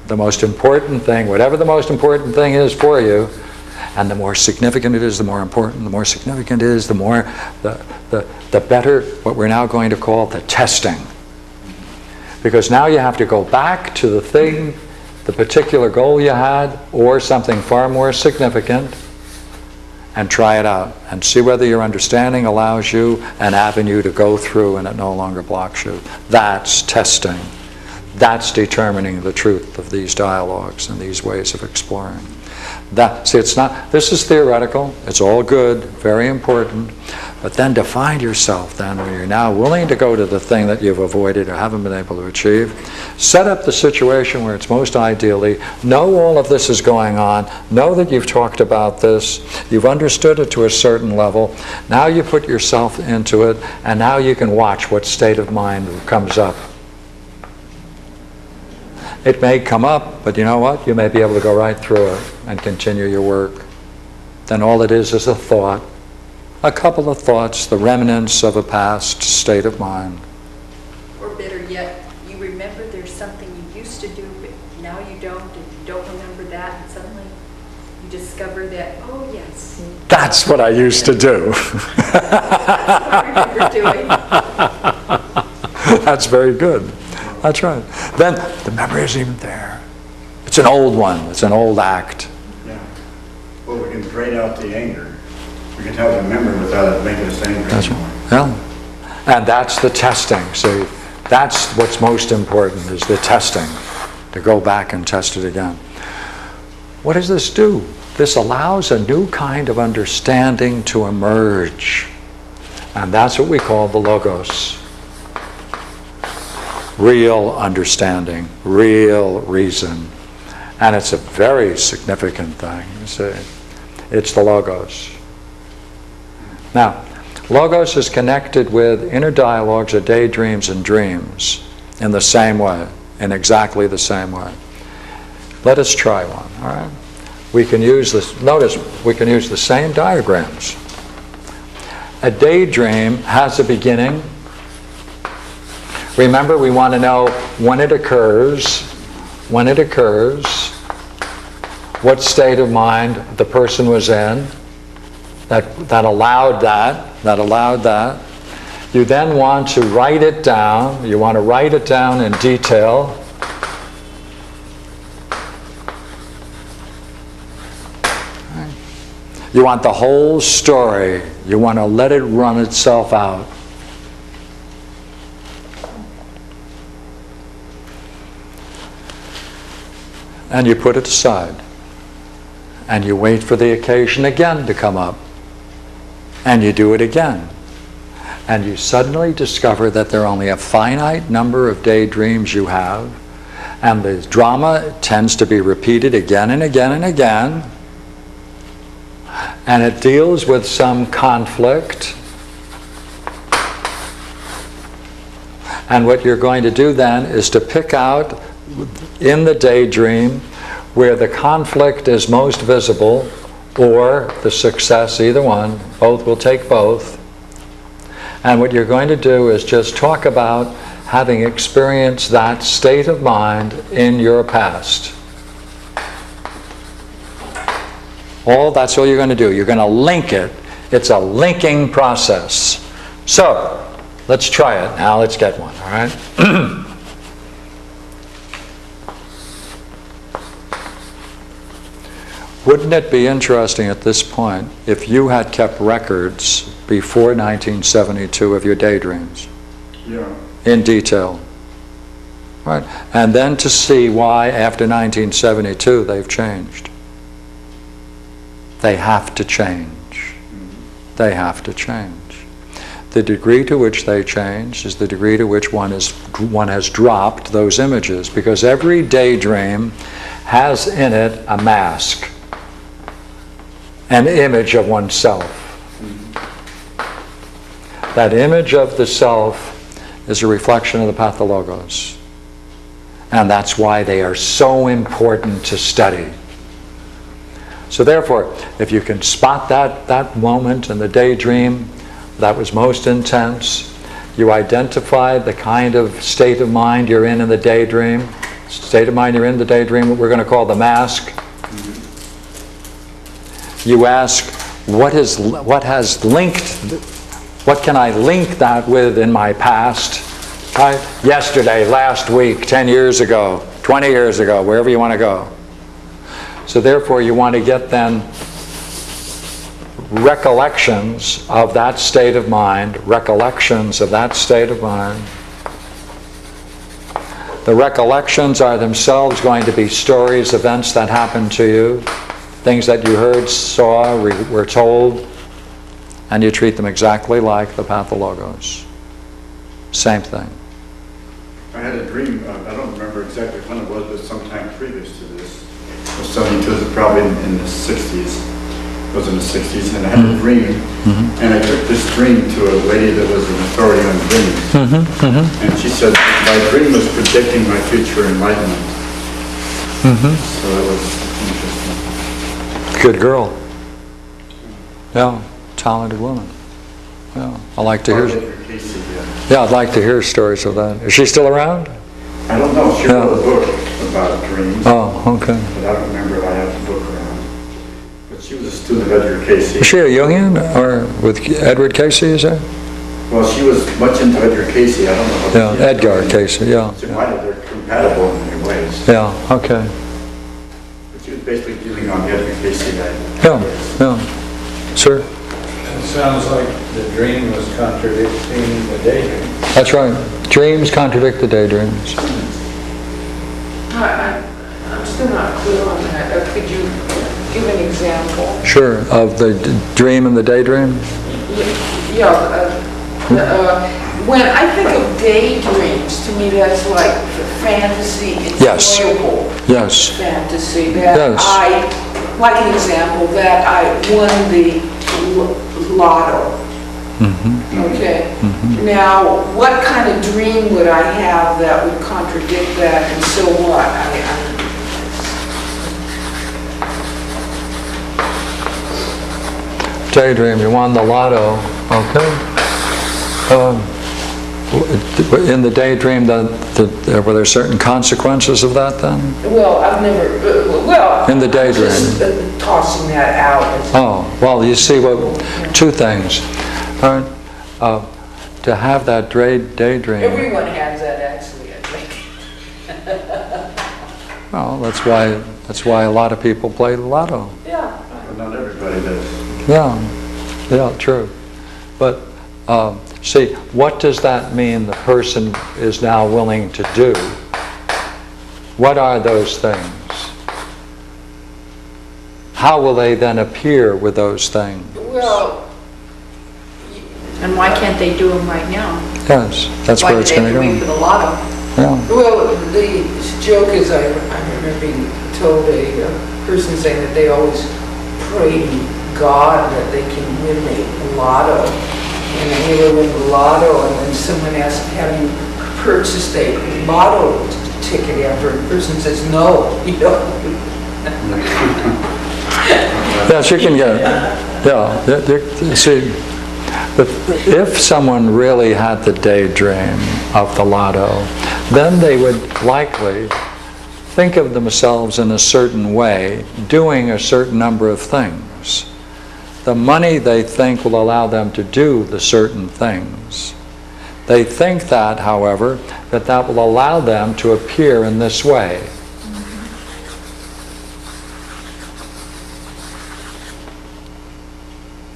Speaker 1: the most important thing, whatever the most important thing is for you. And the more significant it is, the more important. The more significant it is, the more, the better what we're now going to call the testing. Because now you have to go back to the thing, the particular goal you had, or something far more significant, and try it out and see whether your understanding allows you an avenue to go through and it no longer blocks you. That's testing. That's determining the truth of these dialogues and these ways of exploring. See, it's not, this is theoretical, it's all good, very important, but then to find yourself then when you're now willing to go to the thing that you've avoided or haven't been able to achieve, set up the situation where it's most ideally, know all of this is going on, know that you've talked about this, you've understood it to a certain level, now you put yourself into it, and now you can watch what state of mind comes up. It may come up, but you know what? You may be able to go right through it and continue your work. Then all it is a thought, a couple of thoughts, the remnants of a past state of mind.
Speaker 4: Or better yet, you remember there's something you used to do, but now you don't, and you don't remember that, and suddenly you discover that, oh yes.
Speaker 1: That's what I used to do.
Speaker 4: That's what I remember doing.
Speaker 1: That's very good. That's right. Then the memory isn't even there. It's an old one. It's an old act.
Speaker 2: Yeah. Well, we can drain out the anger. We can have the memory without it making us angry anymore.
Speaker 1: Yeah. And that's the testing. See, that's what's most important is the testing. To go back and test it again. What does this do? This allows a new kind of understanding to emerge. And that's what we call the logos. Real understanding, real reason. And it's a very significant thing, you see. It's the logos. Now, logos is connected with inner dialogues or daydreams and dreams in the same way, in exactly the same way. Let us try one, all right? We can use this, notice, we can use the same diagrams. A daydream has a beginning. Remember, we want to know when it occurs, what state of mind the person was in that allowed that. You then want to write it down. You want to write it down in detail. You want the whole story. You want to let it run itself out. And you put it aside. And you wait for the occasion again to come up. And you do it again. And you suddenly discover that there are only a finite number of daydreams you have. And the drama tends to be repeated again and again and again. And it deals with some conflict. And what you're going to do then is to pick out in the daydream where the conflict is most visible or the success, either one, both will take both. And what you're going to do is just talk about having experienced that state of mind in your past. That's all you're going to do. You're going to link it. It's a linking process. So, let's try it. Now let's get one, all right? Wouldn't it be interesting at this point if you had kept records before 1972 of your daydreams?
Speaker 2: Yeah.
Speaker 1: In detail. Right? And then to see why after 1972 they've changed. They have to change. They have to change. The degree to which they change is the degree to which one has dropped those images, because every daydream has in it a mask, an image of oneself. That image of the self is a reflection of the pathologos. And that's why they are so important to study. So therefore, if you can spot that moment in the daydream that was most intense, you identify the kind of state of mind you're in the daydream. State of mind you're in the daydream, what we're going to call the mask. You ask, what can I link that with in my past? Yesterday, last week, 10 years ago, 20 years ago, wherever you want to go. So therefore, you want to get then recollections of that state of mind, recollections of that state of mind. The recollections are themselves going to be stories, events that happened to you, things that you heard, saw, were told, and you treat them exactly like the pathologos. Same thing.
Speaker 2: I had a dream, I don't remember exactly when it was, but sometime previous to this. It was something to us probably in the 60s. It was in the 60s, and I had a dream, and I took this dream to a lady that was an authority on dreams. And she said, my dream was predicting my future enlightenment. So that was interesting.
Speaker 1: Good girl. Yeah, talented woman. Yeah, I like to hear.
Speaker 2: Casey, yeah.
Speaker 1: Yeah, I'd like to hear stories of that. Is she still around?
Speaker 2: I don't know. She wrote a book about dreams.
Speaker 1: Oh, okay.
Speaker 2: But I don't remember if I have the book around. But she was a student of Edgar Casey.
Speaker 1: Was she a Jungian or with Edward Casey, is that?
Speaker 2: Well, she was much into Edgar Casey. I don't know.
Speaker 1: Yeah, Edgar Casey, yeah.
Speaker 2: She might have, they're compatible in many ways.
Speaker 1: Yeah, okay.
Speaker 2: But she was basically dealing on the Edgar Casey guy.
Speaker 1: Yeah. Sir?
Speaker 5: It sounds like the dream was contradicting the daydream.
Speaker 1: That's right. Dreams contradict the daydreams.
Speaker 3: I'm still not clear on that. Could you give an example?
Speaker 1: Sure. Of the dream and the daydream?
Speaker 3: When I think of daydreams, to me that's like fantasy,
Speaker 1: Yes.
Speaker 3: enjoyable
Speaker 1: Yes.
Speaker 3: fantasy. That
Speaker 1: Yes.
Speaker 3: like an example, that I won the lotto. Okay. Now, what kind of dream would I have that would contradict that, and so what?
Speaker 1: Daydream, you won the lotto. Okay. In the daydream, were there certain consequences of that then?
Speaker 3: Well, I've never,
Speaker 1: In the daydream.
Speaker 3: just tossing that out.
Speaker 1: Oh, well, you see, two things. All right. To have that daydream.
Speaker 3: Everyone has that, actually, I think.
Speaker 1: Well, that's why a lot of people play the lotto.
Speaker 3: Yeah.
Speaker 2: But not everybody does.
Speaker 1: Yeah, true. But see, what does that mean the person is now willing to do? What are those things? How will they then appear with those things?
Speaker 3: Well,
Speaker 4: And why can't they do them right now?
Speaker 1: Yes, that's where it's going to
Speaker 4: Why do they have to wait for
Speaker 1: go.
Speaker 4: the lotto?
Speaker 1: Yeah.
Speaker 3: well, the joke is, I remember being told a person saying that they always pray to God that they can win the lotto. And they never win the lotto, and then someone asks, have you purchased a lotto ticket after? And the person says, no, you don't.
Speaker 1: Yes, you can get it. Yeah, see, if someone really had the daydream of the lotto, then they would likely think of themselves in a certain way, doing a certain number of things. The money, they think, will allow them to do the certain things. They think that, however, that will allow them to appear in this way.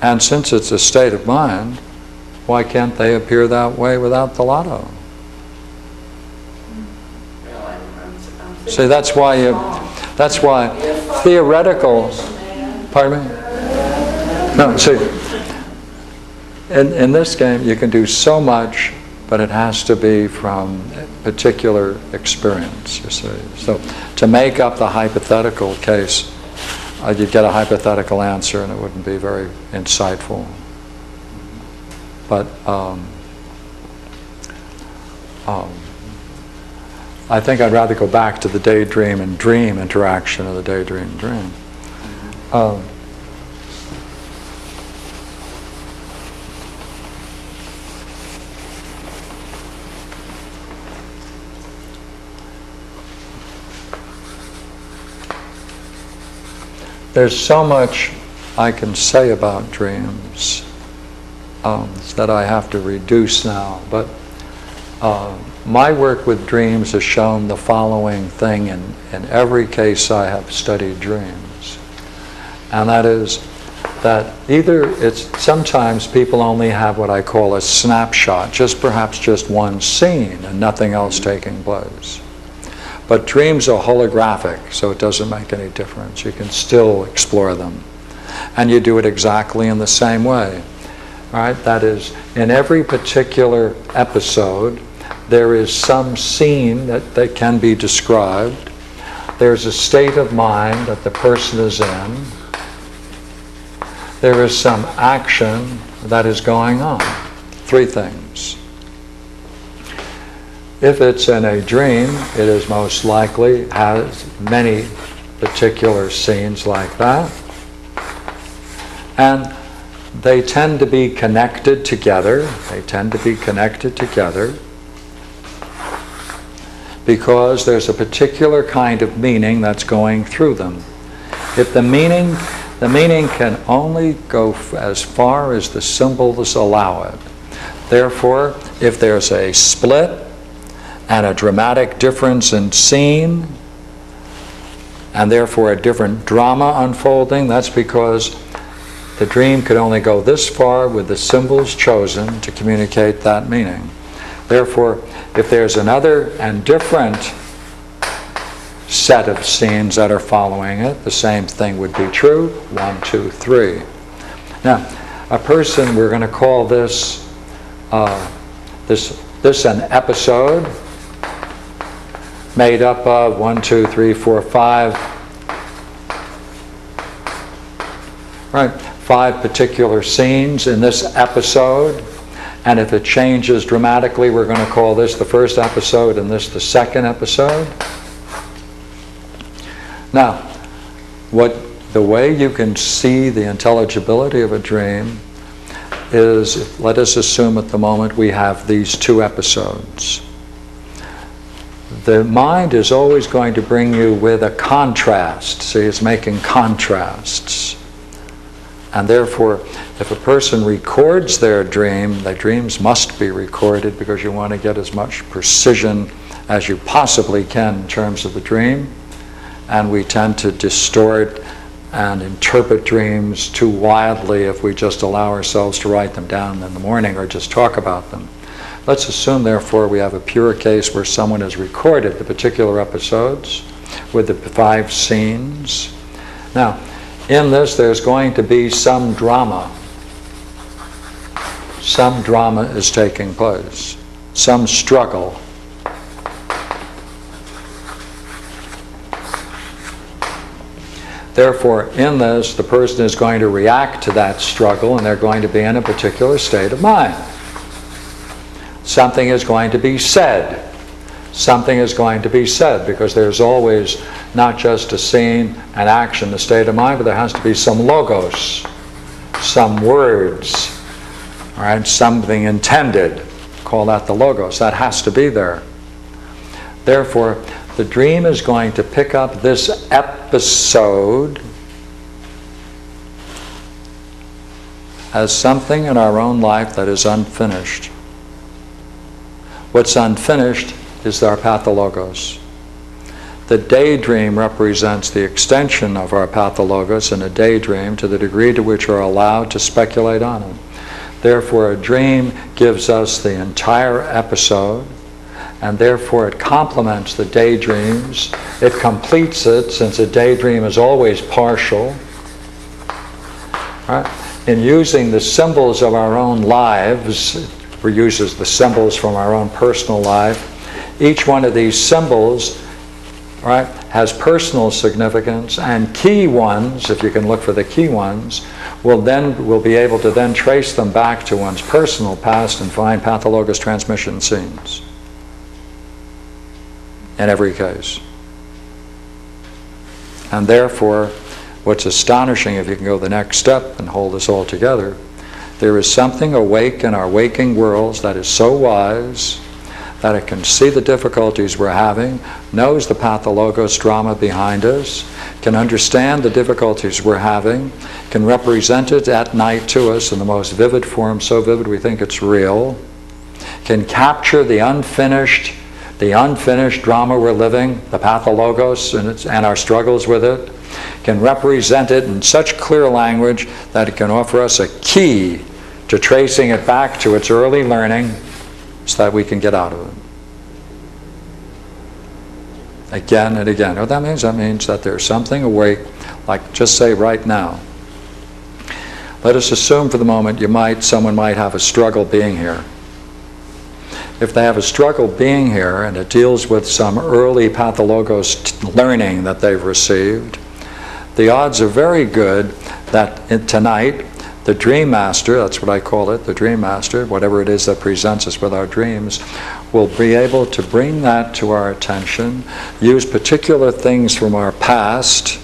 Speaker 1: And since it's a state of mind, why can't they appear that way without the lotto? See, that's why theoretical, pardon me? No, see, in this game you can do so much, but it has to be from particular experience, you see. So to make up the hypothetical case, you'd get a hypothetical answer and it wouldn't be very insightful. But I think I'd rather go back to the daydream and dream interaction of the daydream and dream. There's so much I can say about dreams that I have to reduce now, but my work with dreams has shown the following thing in every case I have studied dreams. And that is that either sometimes people only have what I call a snapshot, perhaps just one scene and nothing else taking place. But dreams are holographic, so it doesn't make any difference. You can still explore them. And you do it exactly in the same way. Right? That is, in every particular episode, there is some scene that can be described. There's a state of mind that the person is in. There is some action that is going on. Three things. If it's in a dream, it is most likely has many particular scenes like that. And they tend to be connected together. Because there's a particular kind of meaning that's going through them. If the meaning can only go as far as the symbols allow it. Therefore, if there's a split and a dramatic difference in scene, and therefore a different drama unfolding, that's because the dream could only go this far with the symbols chosen to communicate that meaning. Therefore, if there's another and different set of scenes that are following it, the same thing would be true. 1, 2, 3. Now, a person, we're going to call this this an episode made up of 1, 2, 3, 4, 5. Right, 5 particular scenes in this episode. And if it changes dramatically, we're going to call this the first episode and this the second episode. Now, the way you can see the intelligibility of a dream is, let us assume at the moment we have these 2 episodes. The mind is always going to bring you with a contrast. See, it's making contrasts. And therefore, if a person records their dream, the dreams must be recorded because you want to get as much precision as you possibly can in terms of the dream. And we tend to distort and interpret dreams too wildly if we just allow ourselves to write them down in the morning or just talk about them. Let's assume, therefore, we have a pure case where someone has recorded the particular episodes with the 5 scenes. Now, in this, there's going to be some drama. Some drama is taking place. Some struggle. Therefore, in this, the person is going to react to that struggle and they're going to be in a particular state of mind. Something is going to be said. Something is going to be said because there's always not just a scene, an action, a state of mind, but there has to be some logos, some words, all right, something intended. Call that the logos. That has to be there. Therefore, the dream is going to pick up this episode as something in our own life that is unfinished. What's unfinished is our pathologos. The daydream represents the extension of our pathologos in a daydream to the degree to which we're allowed to speculate on it. Therefore, a dream gives us the entire episode, and therefore it complements the daydreams. It completes it, since a daydream is always partial. Right? In using the symbols of our own lives, we use the symbols from our own personal life. Each one of these symbols, right, has personal significance, and key ones, if you can look for the key ones, will be able to then trace them back to one's personal past and find pathologous transmission scenes in every case. And therefore, what's astonishing, if you can go the next step and hold this all together, there is something awake in our waking worlds that is so wise that it can see the difficulties we're having, knows the pathologos drama behind us, can understand the difficulties we're having, can represent it at night to us in the most vivid form, so vivid we think it's real, can capture the unfinished drama we're living, the pathologos and our struggles with it, can represent it in such clear language that it can offer us a key to tracing it back to its early learning so that we can get out of it. Again and again. What that means? That means that there's something awake, like just say right now. Let us assume for the moment someone might have a struggle being here. If they have a struggle being here and it deals with some early pathologos learning that they've received, the odds are very good that tonight the dream master, that's what I call it, the dream master, whatever it is that presents us with our dreams, will be able to bring that to our attention, use particular things from our past,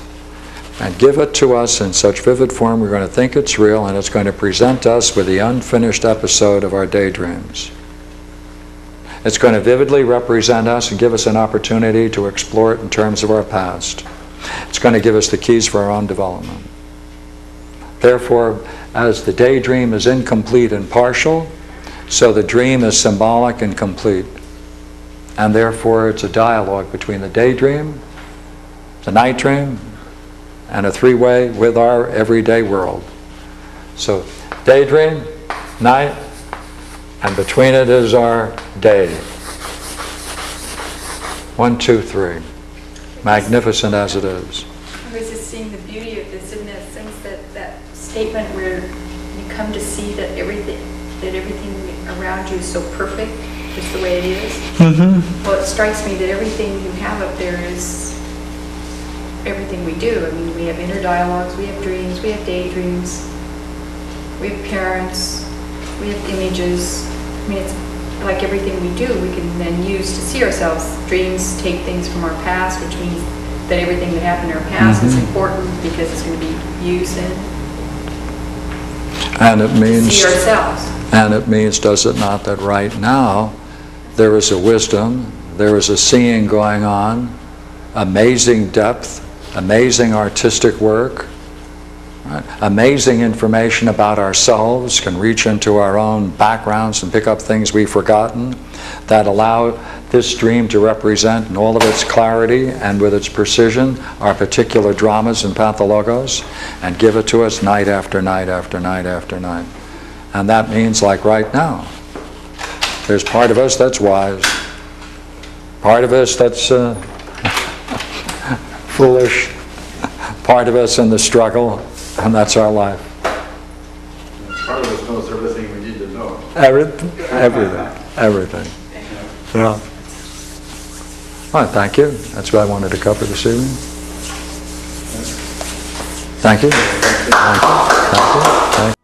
Speaker 1: and give it to us in such vivid form we're going to think it's real, and it's going to present us with the unfinished episode of our daydreams. It's going to vividly represent us and give us an opportunity to explore it in terms of our past. It's going to give us the keys for our own development. Therefore, as the daydream is incomplete and partial, so the dream is symbolic and complete. And therefore, it's a dialogue between the daydream, the night dream, and a three-way with our everyday world. So, daydream, night, and between it is our day. 1, 2, 3. Magnificent as it is.
Speaker 4: I was just seeing the beauty of this in that sense, that statement where you come to see that everything around you is so perfect, just the way it is. Mm-hmm. Well, it strikes me that everything you have up there is everything we do. I mean, we have inner dialogues, we have dreams, we have daydreams, we have parents, we have images. I mean, it's like everything we do, we can then use to see ourselves. Dreams take things from our past, which means that everything that happened in our past is important because it's going to be used in.
Speaker 1: And it means,
Speaker 4: see ourselves.
Speaker 1: And it means, does it not, that right now there is a wisdom, there is a seeing going on, amazing depth, amazing artistic work, right? Amazing information about ourselves, can reach into our own backgrounds and pick up things we've forgotten that allow this dream to represent in all of its clarity and with its precision our particular dramas and pathologos, and give it to us night after night after night after night. And that means, like right now, there's part of us that's wise, part of us that's foolish, part of us in the struggle, and that's our life.
Speaker 2: Part of us knows everything we need to know.
Speaker 1: Everything. Yeah. All right, thank you. That's what I wanted to cover this evening. Thank you. Thank you. Thank you. Thank you.